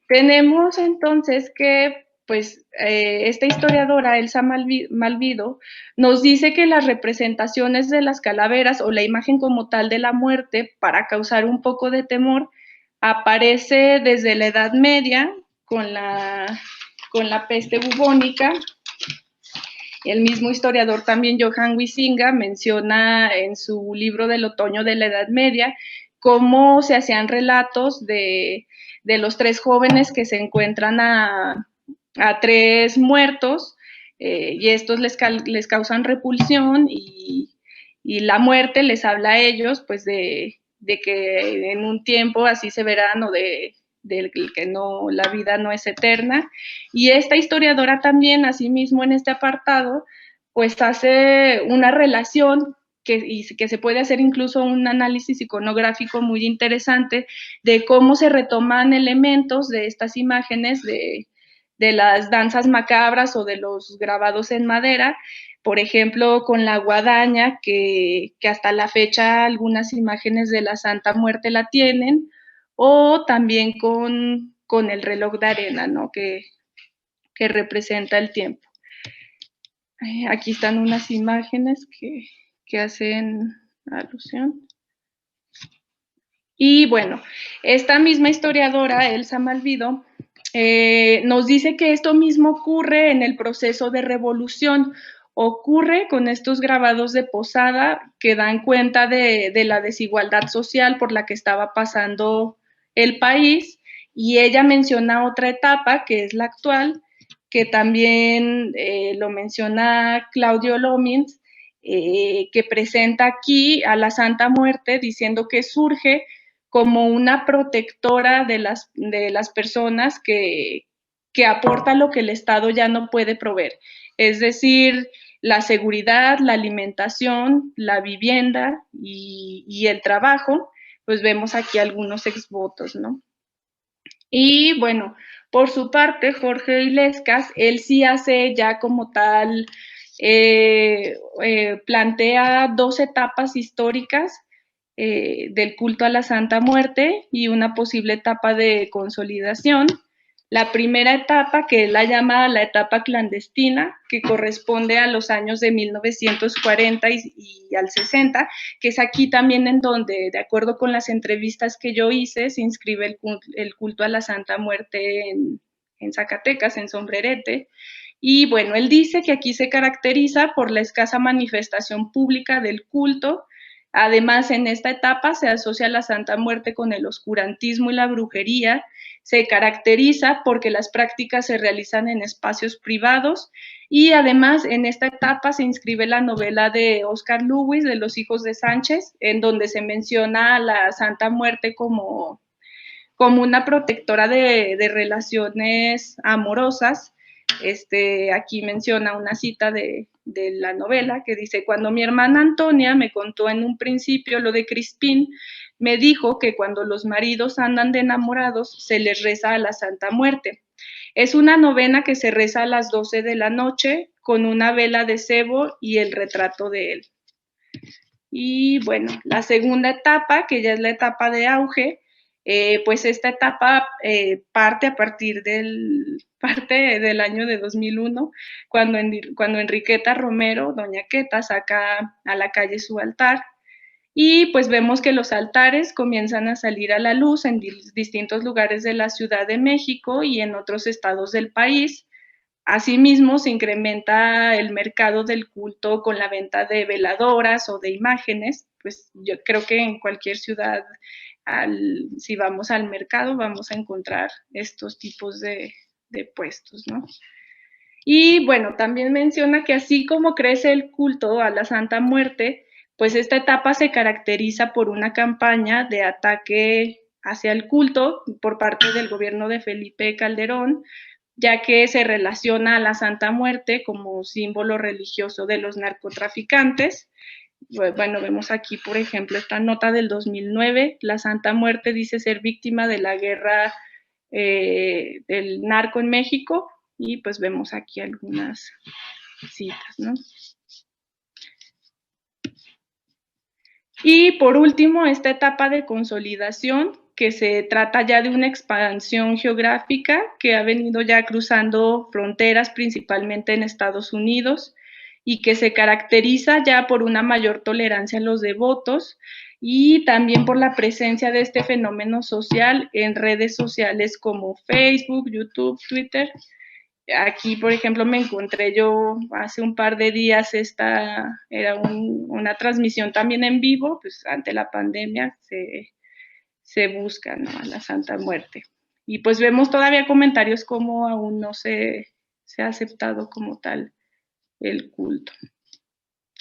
Tenemos entonces que pues esta historiadora, Elsa Malvido, nos dice que las representaciones de las calaveras o la imagen como tal de la muerte, para causar un poco de temor, aparece desde la Edad Media con la peste bubónica. El mismo historiador también, Johann Huizinga, menciona en su libro del otoño de la Edad Media cómo se hacían relatos de los tres jóvenes que se encuentran a 3 muertos, y estos les causan repulsión, y la muerte les habla a ellos pues de que en un tiempo así se verán, o del que no, la vida no es eterna. Y esta historiadora también, asimismo, en este apartado, pues hace una relación que se puede hacer incluso un análisis iconográfico muy interesante de cómo se retoman elementos de estas imágenes de las danzas macabras o de los grabados en madera, por ejemplo, con la guadaña, que hasta la fecha algunas imágenes de la Santa Muerte la tienen, o también con el reloj de arena, ¿no? que representa el tiempo. Aquí están unas imágenes que hacen alusión. Y bueno, esta misma historiadora, Elsa Malvido, nos dice que esto mismo ocurre en el proceso de revolución, ocurre con estos grabados de Posada que dan cuenta de la desigualdad social por la que estaba pasando el país, y ella menciona otra etapa que es la actual, que también lo menciona Claudio Lomins, que presenta aquí a la Santa Muerte diciendo que surge como una protectora de las personas que aporta lo que el Estado ya no puede proveer, es decir, la seguridad, la alimentación, la vivienda y el trabajo. Pues vemos aquí algunos exvotos, ¿no? Y bueno, por su parte, Jorge Illescas, él sí hace ya como tal, plantea 2 etapas históricas del culto a la Santa Muerte y una posible etapa de consolidación. La primera etapa, que él la llama la etapa clandestina, que corresponde a los años de 1940 y al 60, que es aquí también en donde, de acuerdo con las entrevistas que yo hice, se inscribe el culto a la Santa Muerte en Zacatecas, en Sombrerete. Y bueno, él dice que aquí se caracteriza por la escasa manifestación pública del culto. Además, en esta etapa se asocia la Santa Muerte con el oscurantismo y la brujería. Se caracteriza porque las prácticas se realizan en espacios privados, y además en esta etapa se inscribe la novela de Oscar Lewis, de Los hijos de Sánchez, en donde se menciona a la Santa Muerte como una protectora de relaciones amorosas. Aquí menciona una cita de la novela que dice: cuando mi hermana Antonia me contó en un principio lo de Crispín, me dijo que cuando los maridos andan de enamorados se les reza a la Santa Muerte. Es una novena que se reza a las 12 de la noche con una vela de cebo y el retrato de él. Y bueno, la segunda etapa, que ya es la etapa de auge, pues esta etapa parte a partir del año de 2001, cuando Enriqueta Romero, doña Queta, saca a la calle su altar, y pues vemos que los altares comienzan a salir a la luz en distintos lugares de la Ciudad de México y en otros estados del país. Asimismo, se incrementa el mercado del culto con la venta de veladoras o de imágenes. Pues yo creo que en cualquier ciudad, si vamos al mercado, vamos a encontrar estos tipos de puestos, ¿no? Y bueno, también menciona que así como crece el culto a la Santa Muerte, pues esta etapa se caracteriza por una campaña de ataque hacia el culto por parte del gobierno de Felipe Calderón, ya que se relaciona a la Santa Muerte como símbolo religioso de los narcotraficantes. Bueno, vemos aquí, por ejemplo, esta nota del 2009, la Santa Muerte dice ser víctima de la guerra del narco en México, y pues vemos aquí algunas citas, ¿no? Y por último, esta etapa de consolidación, que se trata ya de una expansión geográfica que ha venido ya cruzando fronteras, principalmente en Estados Unidos, y que se caracteriza ya por una mayor tolerancia a los devotos y también por la presencia de este fenómeno social en redes sociales como Facebook, YouTube, Twitter. Aquí, por ejemplo, me encontré yo hace un par de días, era una transmisión también en vivo, pues ante la pandemia se busca, ¿no?, a la Santa Muerte. Y pues vemos todavía comentarios como aún no se ha aceptado como tal el culto.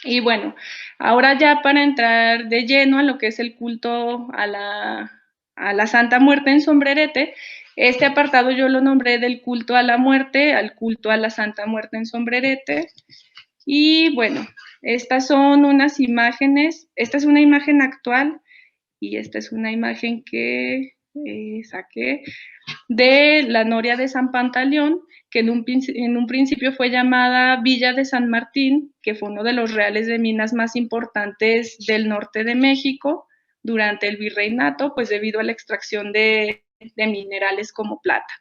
Y bueno, ahora ya para entrar de lleno a lo que es el culto a la Santa Muerte en Sombrerete, este apartado yo lo nombré del culto a la muerte al culto a la Santa Muerte en Sombrerete. Y bueno, estas son unas imágenes, esta es una imagen actual y esta es una imagen que saqué de la noria de San Pantaleón, que en un principio fue llamada Villa de San Martín, que fue uno de los reales de minas más importantes del norte de México durante el virreinato, pues debido a la extracción de minerales como plata.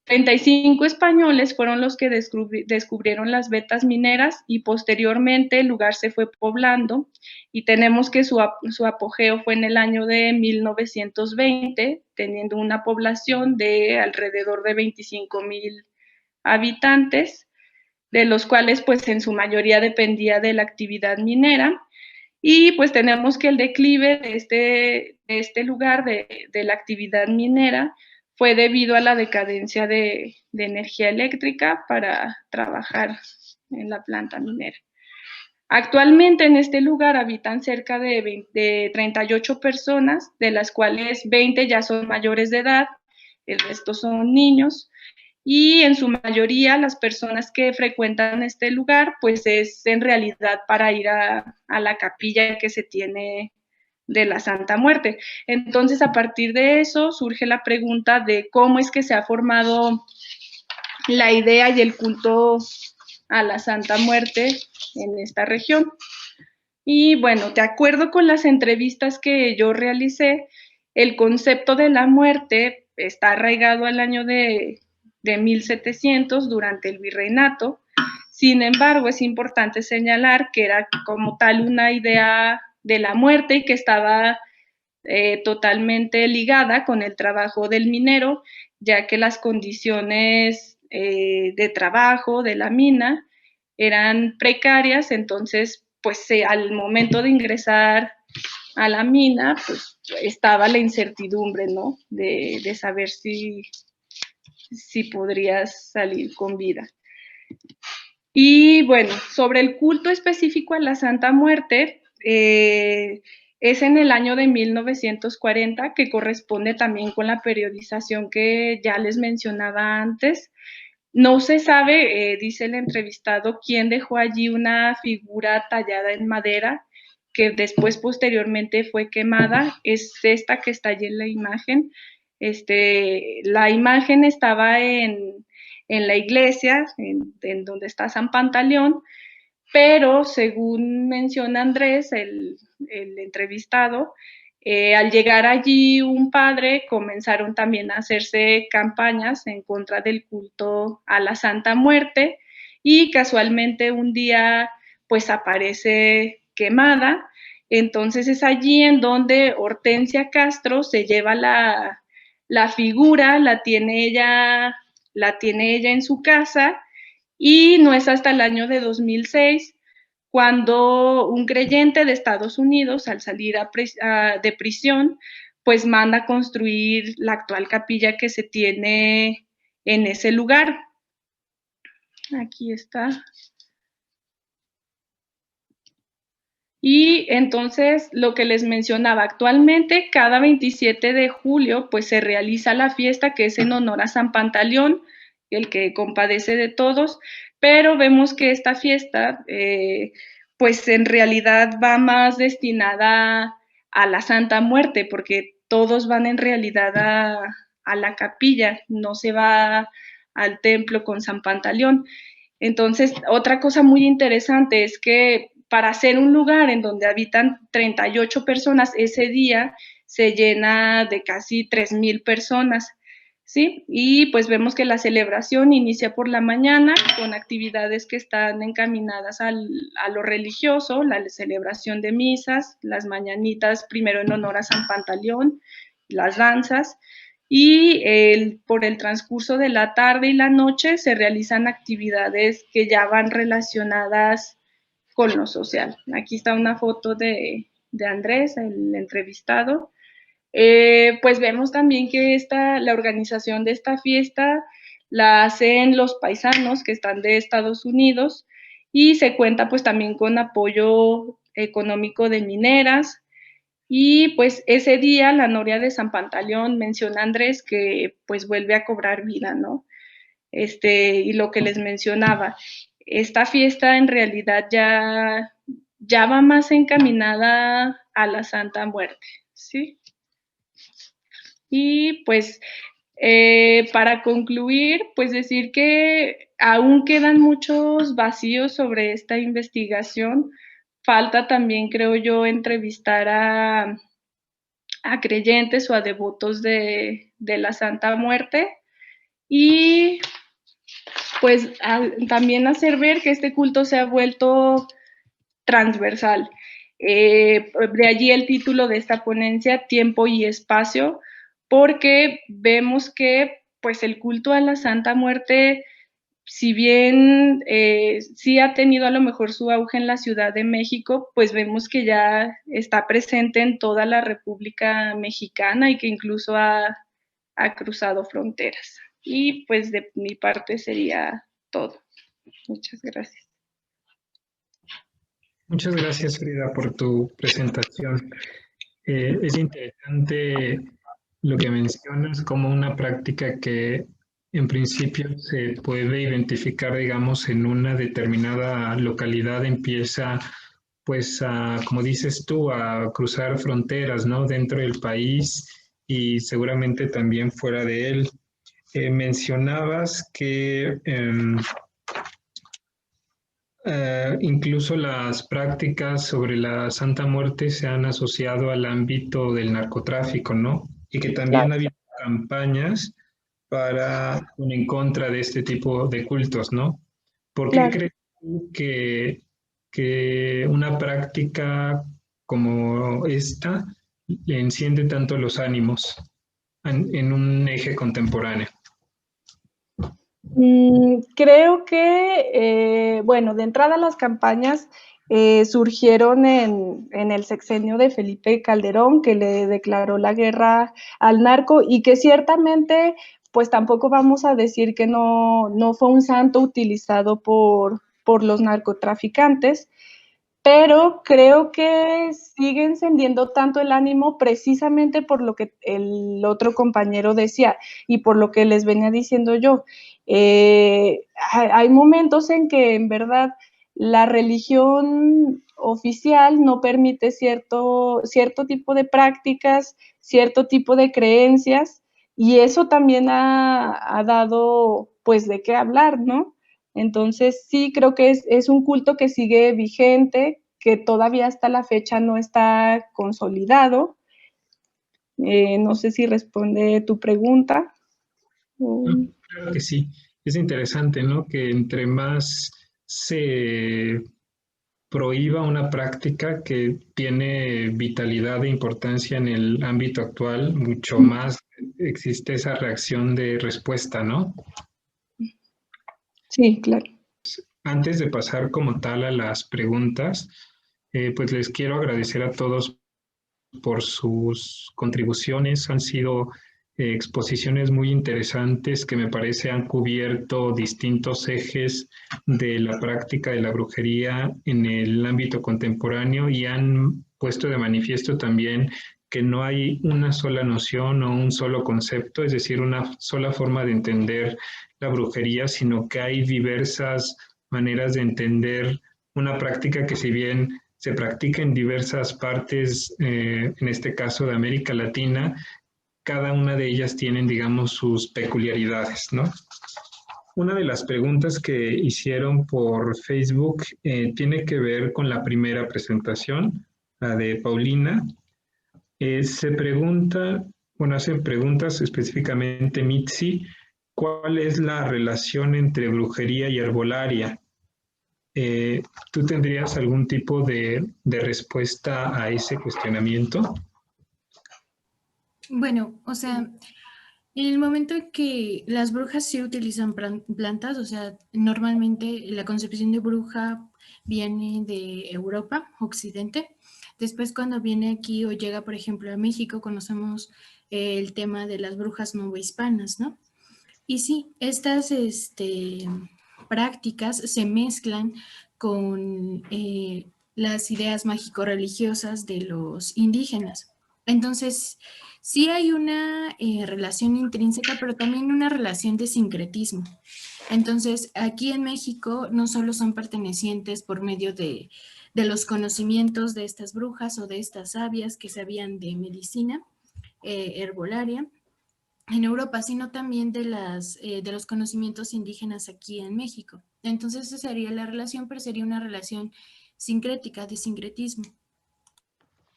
35 españoles fueron los que descubrieron las vetas mineras y posteriormente el lugar se fue poblando y tenemos que su apogeo fue en el año de 1920, teniendo una población de alrededor de 25,000 habitantes, de los cuales pues en su mayoría dependía de la actividad minera. Y pues tenemos que el declive de este lugar, de la actividad minera, fue debido a la decadencia de energía eléctrica para trabajar en la planta minera. Actualmente en este lugar habitan cerca de 38 personas, de las cuales 20 ya son mayores de edad, el resto son niños, y en su mayoría las personas que frecuentan este lugar, pues es en realidad para ir a la capilla que se tiene de la Santa Muerte. Entonces, a partir de eso surge la pregunta de cómo es que se ha formado la idea y el culto a la Santa Muerte en esta región. Y bueno, de acuerdo con las entrevistas que yo realicé, el concepto de la muerte está arraigado al año de 1700 durante el virreinato. Sin embargo, es importante señalar que era como tal una idea de la muerte y que estaba totalmente ligada con el trabajo del minero, ya que las condiciones de trabajo de la mina eran precarias, entonces pues al momento de ingresar a la mina, pues estaba la incertidumbre, ¿no? De saber si podrías salir con vida. Y bueno, sobre el culto específico a la Santa Muerte, es en el año de 1940, que corresponde también con la periodización que ya les mencionaba antes. No se sabe, dice el entrevistado, quién dejó allí una figura tallada en madera que después posteriormente fue quemada. Es esta que está allí en la imagen. La imagen estaba en la iglesia, en donde está San Pantaleón, pero según menciona Andrés, el entrevistado, al llegar allí un padre, comenzaron también a hacerse campañas en contra del culto a la Santa Muerte y casualmente un día pues aparece quemada. Entonces es allí en donde Hortensia Castro se lleva la figura, la tiene ella en su casa y no es hasta el año de 2006 cuando un creyente de Estados Unidos, al salir de prisión, pues manda construir la actual capilla que se tiene en ese lugar. Aquí está. Y entonces, lo que les mencionaba, actualmente cada 27 de julio, pues se realiza la fiesta que es en honor a San Pantaleón, el que compadece de todos, pero vemos que esta fiesta, pues en realidad va más destinada a la Santa Muerte, porque todos van en realidad a la capilla, no se va al templo con San Pantaleón. Entonces, otra cosa muy interesante es que para ser un lugar en donde habitan 38 personas, ese día se llena de casi 3,000 personas, ¿sí? Y pues vemos que la celebración inicia por la mañana con actividades que están encaminadas a lo religioso, la celebración de misas, las mañanitas primero en honor a San Pantaleón, las danzas, y por el transcurso de la tarde y la noche se realizan actividades que ya van relacionadas con lo social. Aquí está una foto de Andrés, el entrevistado. Pues vemos también que la organización de esta fiesta la hacen los paisanos que están de Estados Unidos y se cuenta pues también con apoyo económico de mineras. Y pues ese día la noria de San Pantaleón, menciona Andrés, que pues vuelve a cobrar vida, ¿no? Y lo que les mencionaba, esta fiesta en realidad ya va más encaminada a la Santa Muerte, ¿sí? Y pues para concluir, pues decir que aún quedan muchos vacíos sobre esta investigación. Falta también, creo yo, entrevistar a creyentes o a devotos de la Santa Muerte y pues también hacer ver que este culto se ha vuelto transversal. De allí el título de esta ponencia, Tiempo y Espacio, porque vemos que pues el culto a la Santa Muerte, si bien sí ha tenido a lo mejor su auge en la Ciudad de México, pues vemos que ya está presente en toda la República Mexicana y que incluso ha cruzado fronteras. Y pues de mi parte sería todo. Muchas gracias. Muchas gracias, Frida, por tu presentación. Es interesante lo que mencionas como una práctica que en principio se puede identificar, digamos, en una determinada localidad, empieza pues como dices tú, a cruzar fronteras, ¿no? Dentro del país y seguramente también fuera de él. Mencionabas que incluso las prácticas sobre la Santa Muerte se han asociado al ámbito del narcotráfico, ¿no? Y que también ha habido campañas en contra de este tipo de cultos, ¿no? ¿Por qué crees tú que una práctica como esta le enciende tanto los ánimos en un eje contemporáneo? Creo que, bueno, de entrada las campañas surgieron en el sexenio de Felipe Calderón, que le declaró la guerra al narco y que ciertamente, pues tampoco vamos a decir que no fue un santo utilizado por los narcotraficantes, pero creo que sigue encendiendo tanto el ánimo precisamente por lo que el otro compañero decía y por lo que les venía diciendo yo. Hay momentos en que en verdad la religión oficial no permite cierto tipo de prácticas, cierto tipo de creencias, y eso también ha dado pues de qué hablar, ¿no? Entonces sí creo que es un culto que sigue vigente, que todavía hasta la fecha no está consolidado. No sé si responde tu pregunta. Claro que sí. Es interesante, ¿no? Que entre más se prohíba una práctica que tiene vitalidad e importancia en el ámbito actual, mucho más existe esa reacción de respuesta, ¿no? Sí, claro. Antes de pasar como tal a las preguntas, pues les quiero agradecer a todos por sus contribuciones. Han sido exposiciones muy interesantes que me parece han cubierto distintos ejes de la práctica de la brujería en el ámbito contemporáneo y han puesto de manifiesto también que no hay una sola noción o un solo concepto, es decir, una sola forma de entender la brujería, sino que hay diversas maneras de entender una práctica que si bien se practica en diversas partes, en este caso de América Latina, cada una de ellas tienen, digamos, sus peculiaridades, ¿no? Una de las preguntas que hicieron por Facebook tiene que ver con la primera presentación, la de Paulina. Se pregunta, bueno, hacen preguntas específicamente Mitzi, ¿cuál es la relación entre brujería y herbolaria? ¿Tú tendrías algún tipo de respuesta a ese cuestionamiento? Bueno, o sea, en el momento en que las brujas sí utilizan plantas, o sea, normalmente la concepción de bruja viene de Europa, Occidente. Después cuando viene aquí o llega, por ejemplo, a México, conocemos el tema de las brujas novohispanas, ¿no? Y sí, estas prácticas se mezclan con las ideas mágico-religiosas de los indígenas. Entonces, sí hay una relación intrínseca, pero también una relación de sincretismo. Entonces, aquí en México no solo son pertenecientes por medio de los conocimientos de estas brujas o de estas sabias que sabían de medicina herbolaria en Europa, sino también de los conocimientos indígenas aquí en México. Entonces, esa sería la relación, pero sería una relación sincrética, de sincretismo.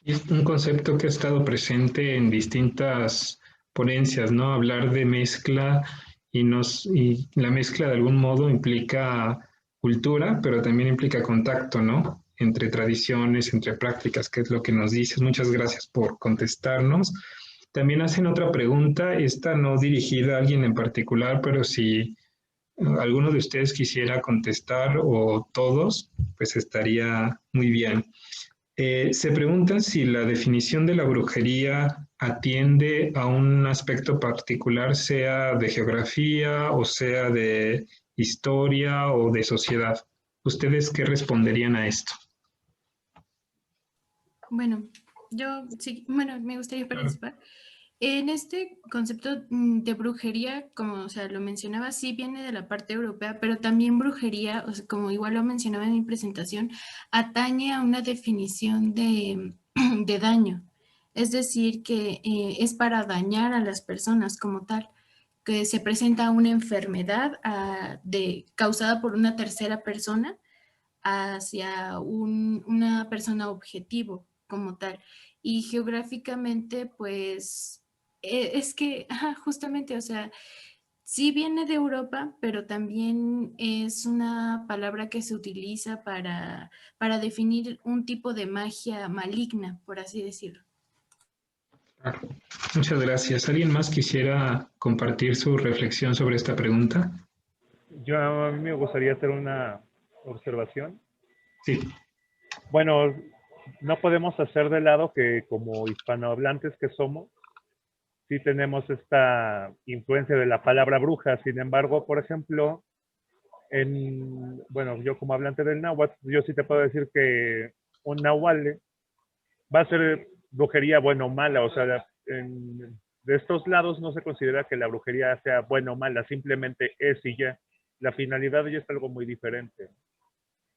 Es un concepto que ha estado presente en distintas ponencias, ¿no? Hablar de mezcla y la mezcla de algún modo implica cultura, pero también implica contacto, ¿no? Entre tradiciones, entre prácticas, que es lo que nos dices. Muchas gracias por contestarnos. También hacen otra pregunta, esta no dirigida a alguien en particular, pero si alguno de ustedes quisiera contestar o todos, pues estaría muy bien. Se pregunta si la definición de la brujería atiende a un aspecto particular, sea de geografía o sea de historia o de sociedad. ¿Ustedes qué responderían a esto? Bueno, me gustaría participar. En este concepto de brujería, como lo mencionaba, sí viene de la parte europea, pero también brujería, como igual lo mencionaba en mi presentación, atañe a una definición de daño. Es decir, que es para dañar a las personas como tal, que se presenta una enfermedad causada por una tercera persona hacia una persona objetivo como tal. Y geográficamente, pues, es que, justamente, sí viene de Europa, pero también es una palabra que se utiliza para definir un tipo de magia maligna, por así decirlo. Muchas gracias. ¿Alguien más quisiera compartir su reflexión sobre esta pregunta? A mí me gustaría hacer una observación. Sí. Bueno, no podemos hacer de lado que como hispanohablantes que somos, sí tenemos esta influencia de la palabra bruja. Sin embargo, por ejemplo, yo como hablante del náhuatl, yo sí te puedo decir que un nahuale va a ser brujería buena o mala. O sea, de estos lados no se considera que la brujería sea buena o mala, simplemente es y ya. La finalidad ya es algo muy diferente.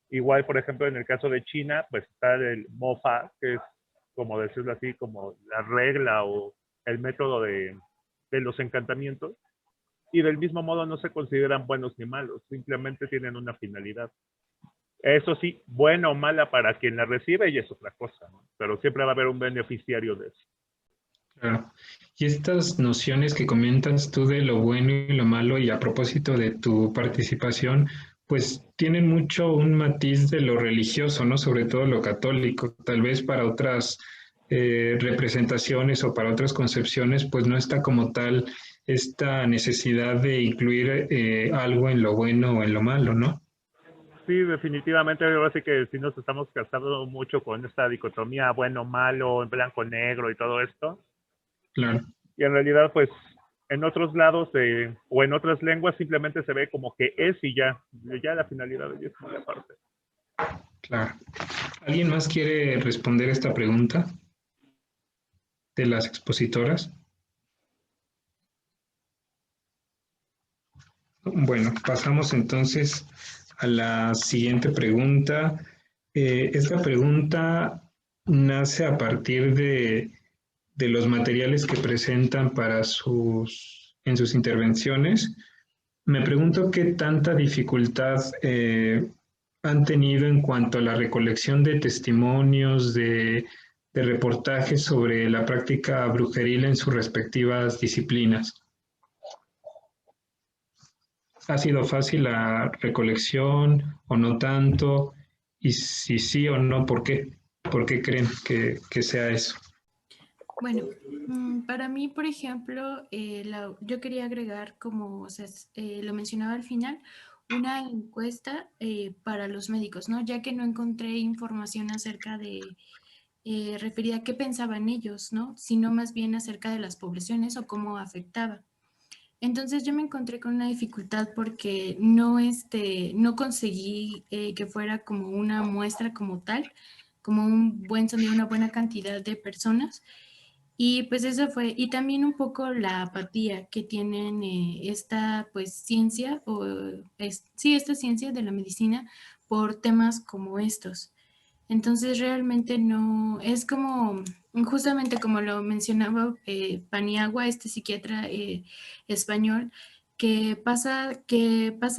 Igual, por ejemplo, en el caso de China, pues está el mofa, que es, como decirlo así, como la regla o el método de los encantamientos. Y del mismo modo no se consideran buenos ni malos, simplemente tienen una finalidad. Eso sí, buena o mala para quien la recibe y es otra cosa, ¿no? Pero siempre va a haber un beneficiario de eso. Claro. Y estas nociones que comentas tú de lo bueno y lo malo, y a propósito de tu participación, pues tienen mucho un matiz de lo religioso, ¿no? Sobre todo lo católico. Tal vez para otras representaciones o para otras concepciones, pues no está como tal esta necesidad de incluir algo en lo bueno o en lo malo, ¿no? Sí, definitivamente. Ahora sí que sí nos estamos casando mucho con esta dicotomía bueno, malo, en blanco, negro y todo esto. Claro. Y en realidad, pues, en otros lados o en otras lenguas simplemente se ve como que es y ya la finalidad es muy aparte. Claro. ¿Alguien más quiere responder esta pregunta de las expositoras? Bueno, pasamos entonces a la siguiente pregunta. Esta pregunta nace a partir de los materiales que presentan en sus intervenciones. Me pregunto qué tanta dificultad han tenido en cuanto a la recolección de testimonios, de reportajes sobre la práctica brujeril en sus respectivas disciplinas. ¿Ha sido fácil la recolección o no tanto? Y si sí o no, ¿por qué? ¿Por qué creen que sea eso? Bueno, para mí, por ejemplo, yo quería agregar, como lo mencionaba al final, una encuesta para los médicos, ¿no? Ya que no encontré información acerca referida a qué pensaban ellos, ¿no? Sino más bien acerca de las poblaciones o cómo afectaba. Entonces yo me encontré con una dificultad porque no conseguí que fuera como una muestra como tal, como un buen sonido, una buena cantidad de personas. Y pues eso fue, y también un poco la apatía que tienen esta pues ciencia, sí, esta ciencia de la medicina por temas como estos. Entonces realmente no, es como, justamente como lo mencionaba Paniagua, este psiquiatra español, que pasa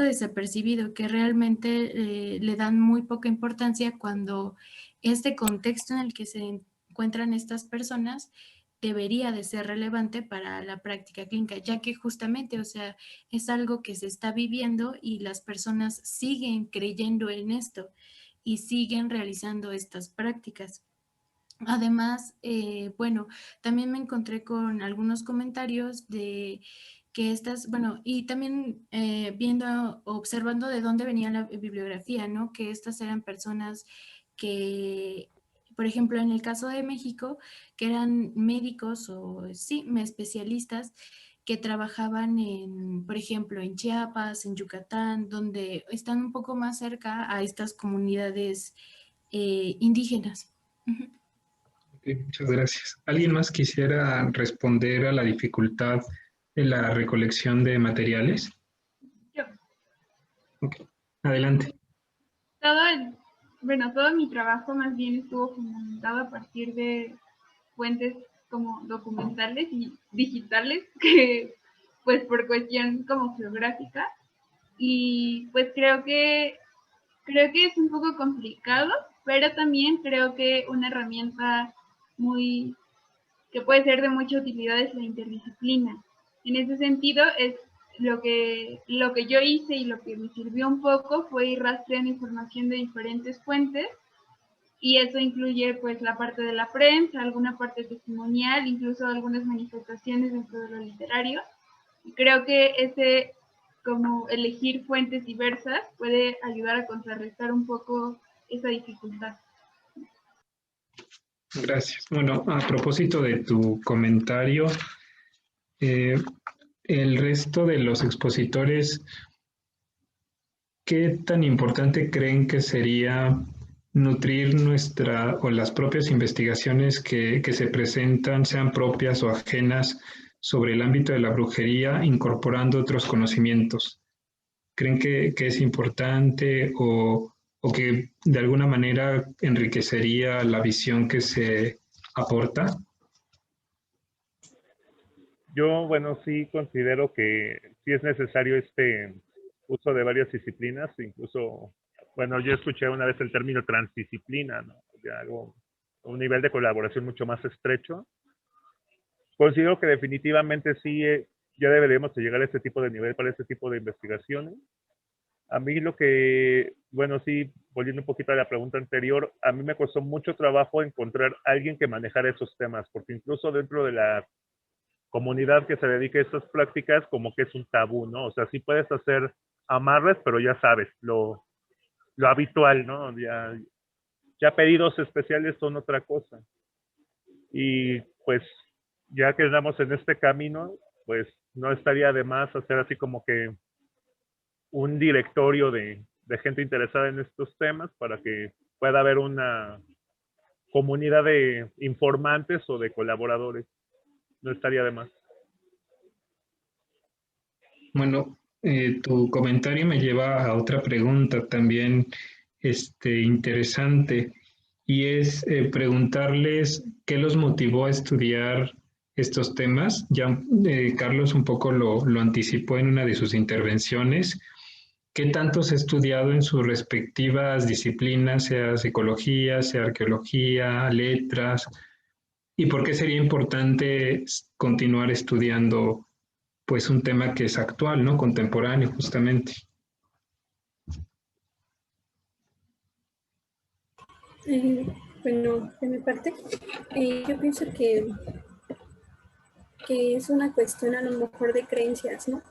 desapercibido, que realmente le dan muy poca importancia cuando este contexto en el que se encuentran estas personas debería de ser relevante para la práctica clínica, ya que justamente, o sea, es algo que se está viviendo y las personas siguen creyendo en esto y siguen realizando estas prácticas. Además, bueno, también me encontré con algunos comentarios de que estas, bueno, y también observando de dónde venía la bibliografía, ¿no? Que estas eran personas que, por ejemplo, en el caso de México, que eran médicos o, sí, especialistas que trabajaban en, por ejemplo, en Chiapas, en Yucatán, donde están un poco más cerca a estas comunidades indígenas. Uh-huh. Okay, muchas gracias. ¿Alguien más quisiera responder a la dificultad de la recolección de materiales? Yo. Okay. Adelante. Todo mi trabajo más bien estuvo fundamentado a partir de fuentes como documentales y digitales, que pues por cuestión como geográfica, y pues creo que es un poco complicado, pero también creo que una herramienta que puede ser de mucha utilidad es la interdisciplina. En ese sentido, es lo que yo hice y lo que me sirvió un poco fue ir rastreando información de diferentes fuentes, y eso incluye pues la parte de la prensa, alguna parte testimonial, incluso algunas manifestaciones dentro de lo literario. Y creo que como elegir fuentes diversas puede ayudar a contrarrestar un poco esa dificultad. Gracias. Bueno, a propósito de tu comentario, el resto de los expositores, ¿qué tan importante creen que sería nutrir las propias investigaciones que se presentan, sean propias o ajenas, sobre el ámbito de la brujería, incorporando otros conocimientos? ¿Creen que es importante o que de alguna manera enriquecería la visión que se aporta? Yo, bueno, sí considero que sí es necesario este uso de varias disciplinas, incluso, bueno, yo escuché una vez el término transdisciplina, ¿no? Ya un nivel de colaboración mucho más estrecho. Considero que definitivamente sí, ya deberíamos de llegar a este tipo de nivel para este tipo de investigaciones. A mí bueno, sí, volviendo un poquito a la pregunta anterior, a mí me costó mucho trabajo encontrar a alguien que manejara esos temas, porque incluso dentro de la comunidad que se dedica a estas prácticas, como que es un tabú, ¿no? O sea, sí puedes hacer amarres, pero ya sabes, lo habitual, ¿no? Ya pedidos especiales son otra cosa. Y pues, ya que estamos en este camino, pues no estaría de más hacer así como que un directorio de gente interesada en estos temas para que pueda haber una comunidad de informantes o de colaboradores. No estaría de más. Bueno, tu comentario me lleva a otra pregunta también interesante, y es preguntarles qué los motivó a estudiar estos temas. Ya Carlos un poco lo anticipó en una de sus intervenciones. ¿Qué tanto se ha estudiado en sus respectivas disciplinas, sea psicología, sea arqueología, letras? ¿Y por qué sería importante continuar estudiando pues un tema que es actual, ¿no? Contemporáneo, justamente? Bueno, de mi parte, yo pienso que es una cuestión a lo mejor de creencias, ¿no?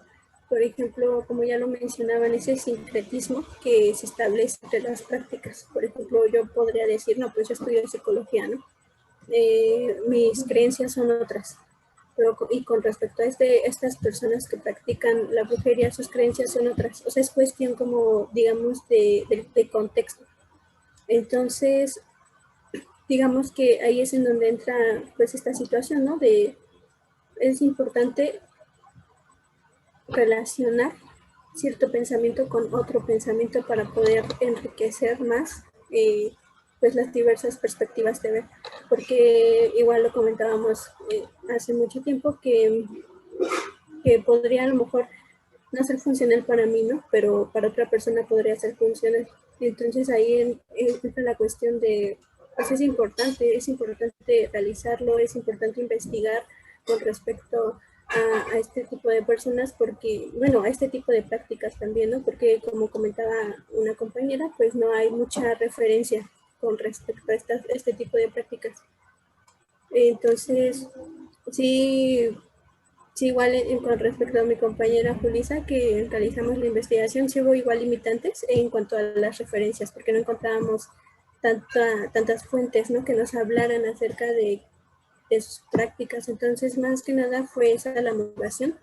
Por ejemplo, como ya lo mencionaban, ese sincretismo que se establece entre las prácticas. Por ejemplo, yo podría decir, no, pues yo estudio psicología, ¿no? Mis creencias son otras. y con respecto a estas personas que practican la brujería, sus creencias son otras. O sea, es cuestión como, digamos, de contexto. Entonces, digamos que ahí es en donde entra pues esta situación, ¿no? Es importante relacionar cierto pensamiento con otro pensamiento para poder enriquecer más pues las diversas perspectivas de ver, porque igual lo comentábamos hace mucho tiempo que podría a lo mejor no ser funcional para mí, ¿no? Pero para otra persona podría ser funcional. Entonces ahí entra la cuestión de, pues es importante realizarlo, es importante investigar con respecto a este tipo de personas, porque, bueno, a este tipo de prácticas también, ¿no? Porque como comentaba una compañera, pues no hay mucha referencia con respecto a este tipo de prácticas. Entonces, sí, igual con respecto a mi compañera Julisa, que realizamos la investigación, sí hubo igual limitantes en cuanto a las referencias, porque no encontrábamos tantas fuentes, ¿no? Que nos hablaran acerca de sus prácticas. Entonces, más que nada fue esa la motivación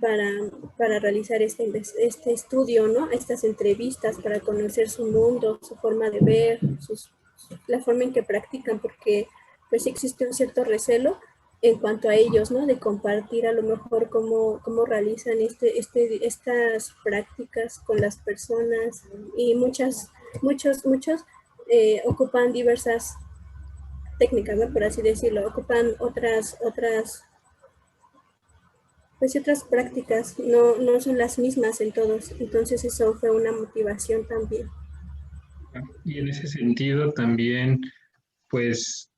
para realizar este estudio, ¿no? Estas entrevistas para conocer su mundo, su forma de ver, la forma en que practican, porque pues existe un cierto recelo en cuanto a ellos, ¿no? De compartir a lo mejor cómo realizan estas prácticas con las personas, y muchos ocupan diversas técnicas, ¿no? Por así decirlo, ocupan otras prácticas, no son las mismas en todos. Entonces eso fue una motivación también. Y en ese sentido también, pues,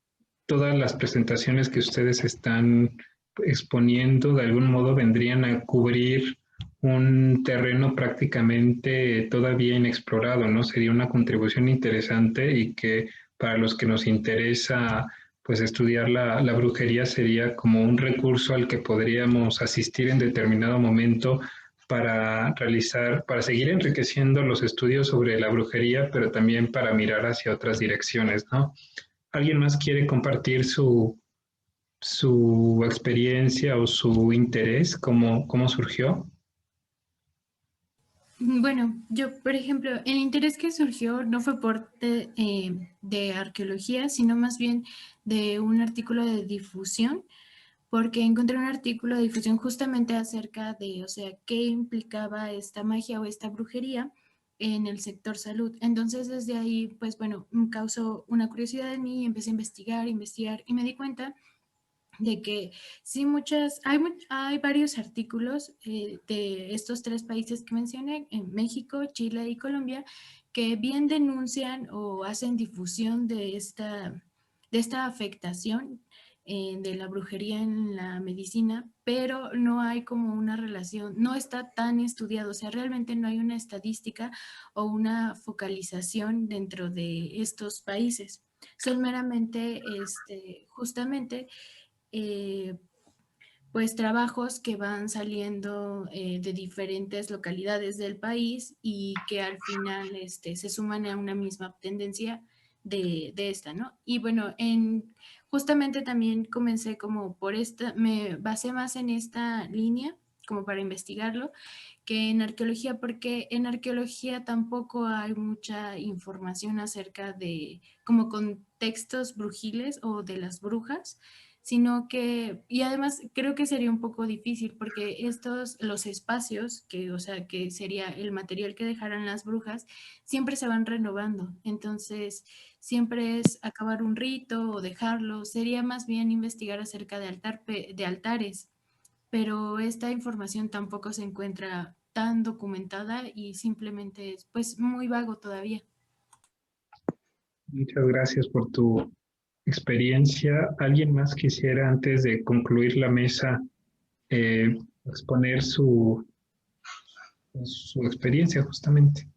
todas las presentaciones que ustedes están exponiendo de algún modo vendrían a cubrir un terreno prácticamente todavía inexplorado, ¿no? Sería una contribución interesante, y que para los que nos interesa pues estudiar la brujería sería como un recurso al que podríamos asistir en determinado momento para seguir enriqueciendo los estudios sobre la brujería, pero también para mirar hacia otras direcciones, ¿no? ¿Alguien más quiere compartir su experiencia o su interés? ¿Cómo surgió? Bueno, yo, por ejemplo, el interés que surgió no fue por de arqueología, sino más bien de un artículo de difusión, porque encontré un artículo de difusión justamente acerca de, o sea, qué implicaba esta magia o esta brujería en el sector salud. Entonces, desde ahí, pues bueno, causó una curiosidad en mí y empecé a investigar y me di cuenta de que sí, hay varios artículos de estos 3 países que mencioné, en México, Chile y Colombia, que bien denuncian o hacen difusión de esta afectación de la brujería en la medicina, pero no hay como una relación, no está tan estudiado, o sea, realmente no hay una estadística o una focalización dentro de estos países. Son meramente, justamente, pues trabajos que van saliendo de diferentes localidades del país y que al final se suman a una misma tendencia de esta, ¿no? Y bueno, justamente también comencé como por me basé más en esta línea como para investigarlo, que en arqueología, porque en arqueología tampoco hay mucha información acerca de como contextos brujiles o de las brujas, sino que, y además creo que sería un poco difícil porque los espacios, o sea, que sería el material que dejaran las brujas, siempre se van renovando. Entonces, siempre es acabar un rito o dejarlo. Sería más bien investigar acerca de altares, pero esta información tampoco se encuentra tan documentada y simplemente es pues muy vago todavía. Muchas gracias por tu experiencia. ¿Alguien más quisiera, antes de concluir la mesa, exponer su experiencia justamente?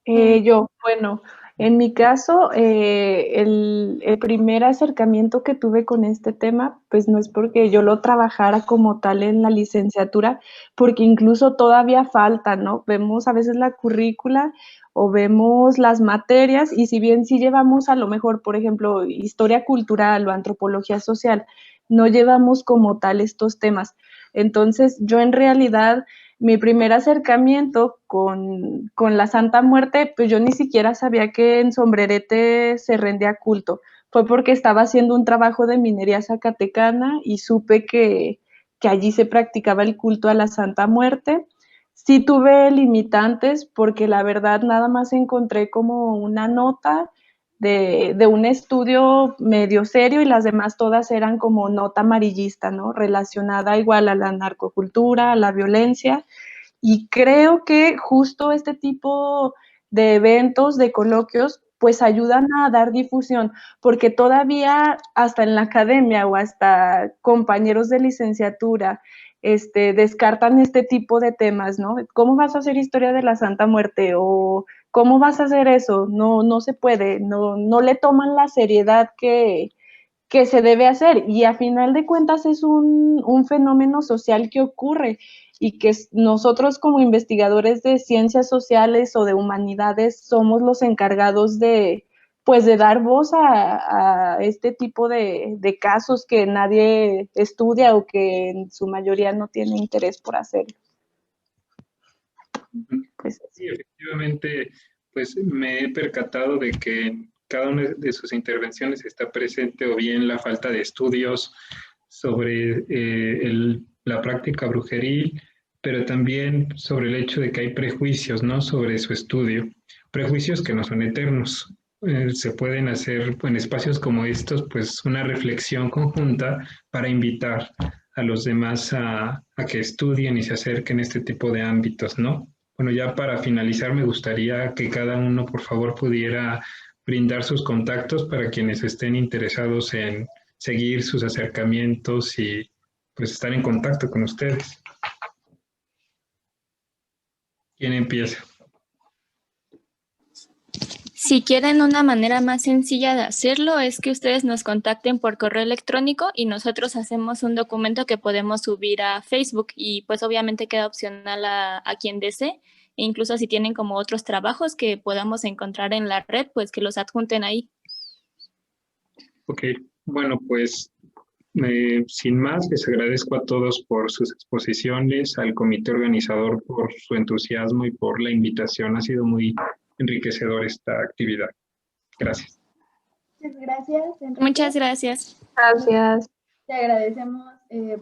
Bueno, en mi caso, el primer acercamiento que tuve con este tema, pues no es porque yo lo trabajara como tal en la licenciatura, porque incluso todavía falta, ¿no? Vemos a veces la currícula o vemos las materias, y si bien sí llevamos a lo mejor, por ejemplo, historia cultural o antropología social, no llevamos como tal estos temas. Entonces, yo en realidad, mi primer acercamiento con la Santa Muerte, pues yo ni siquiera sabía que en Sombrerete se rendía culto. Fue porque estaba haciendo un trabajo de minería zacatecana y supe que allí se practicaba el culto a la Santa Muerte. Sí tuve limitantes porque la verdad nada más encontré como una nota de un estudio medio serio y las demás todas eran como nota amarillista, ¿no? Relacionada igual a la narcocultura, a la violencia. Y creo que justo este tipo de eventos, de coloquios, pues ayudan a dar difusión, porque todavía hasta en la academia o hasta compañeros de licenciatura descartan este tipo de temas, ¿no? ¿Cómo vas a hacer historia de la Santa Muerte? O ¿cómo vas a hacer eso? No se puede, no le toman la seriedad que se debe hacer. Y a final de cuentas es un fenómeno social que ocurre y que nosotros como investigadores de ciencias sociales o de humanidades somos los encargados de, pues, de dar voz a este tipo de casos que nadie estudia o que en su mayoría no tiene interés por hacerlo. Pues, sí, efectivamente, pues me he percatado de que en cada una de sus intervenciones está presente o bien la falta de estudios sobre la práctica brujeril, pero también sobre el hecho de que hay prejuicios, ¿no?, sobre su estudio, prejuicios que no son eternos. Se pueden hacer en espacios como estos, pues una reflexión conjunta para invitar a los demás a que estudien y se acerquen a este tipo de ámbitos, ¿no? Bueno, ya para finalizar, me gustaría que cada uno, por favor, pudiera brindar sus contactos para quienes estén interesados en seguir sus acercamientos y pues estar en contacto con ustedes. ¿Quién empieza? Si quieren una manera más sencilla de hacerlo es que ustedes nos contacten por correo electrónico y nosotros hacemos un documento que podemos subir a Facebook y pues obviamente queda opcional a quien desee. E incluso si tienen como otros trabajos que podamos encontrar en la red, pues que los adjunten ahí. Ok, bueno, pues sin más, les agradezco a todos por sus exposiciones, al comité organizador por su entusiasmo y por la invitación. Ha sido muy enriquecedor esta actividad. Gracias. Muchas gracias, Enrique. Muchas gracias. Gracias. Te agradecemos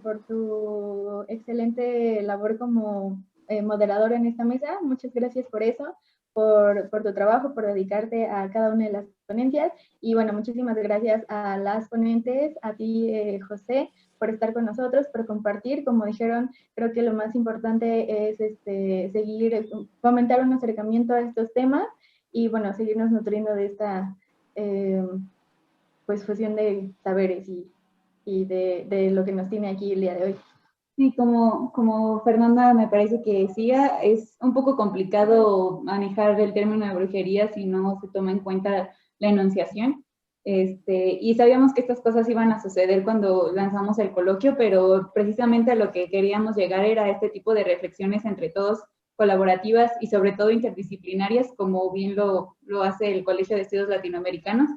por tu excelente labor como moderador en esta mesa. Muchas gracias por eso, por tu trabajo, por dedicarte a cada una de las ponencias. Y bueno, muchísimas gracias a las ponentes, a ti, José, por estar con nosotros, por compartir. Como dijeron, creo que lo más importante es seguir, fomentar un acercamiento a estos temas y bueno, seguirnos nutriendo de esta pues fusión de saberes y de lo que nos tiene aquí el día de hoy. Sí, como Fernanda me parece que decía, es un poco complicado manejar el término de brujería si no se toma en cuenta la enunciación. Y sabíamos que estas cosas iban a suceder cuando lanzamos el coloquio, pero precisamente a lo que queríamos llegar era este tipo de reflexiones entre todos, colaborativas y sobre todo interdisciplinarias, como bien lo hace el Colegio de Estudios Latinoamericanos,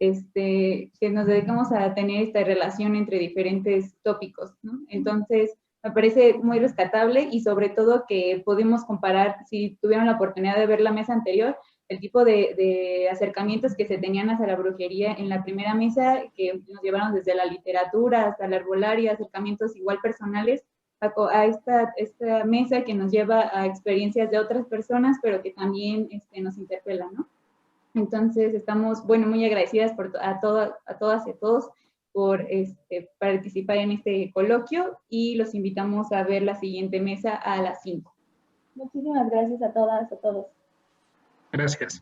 que nos dedicamos a tener esta relación entre diferentes tópicos, ¿no? Entonces, me parece muy rescatable y sobre todo que podemos comparar, si tuvieron la oportunidad de ver la mesa anterior, el tipo de acercamientos que se tenían hacia la brujería en la primera mesa, que nos llevaron desde la literatura hasta la herbolaria, acercamientos igual personales, a esta mesa que nos lleva a experiencias de otras personas, pero que también nos interpelan, ¿no? Entonces, estamos, bueno, muy agradecidas a todas y a todos por participar en este coloquio y los invitamos a ver la siguiente mesa a las 5. Muchísimas gracias a todas, a todos. Gracias.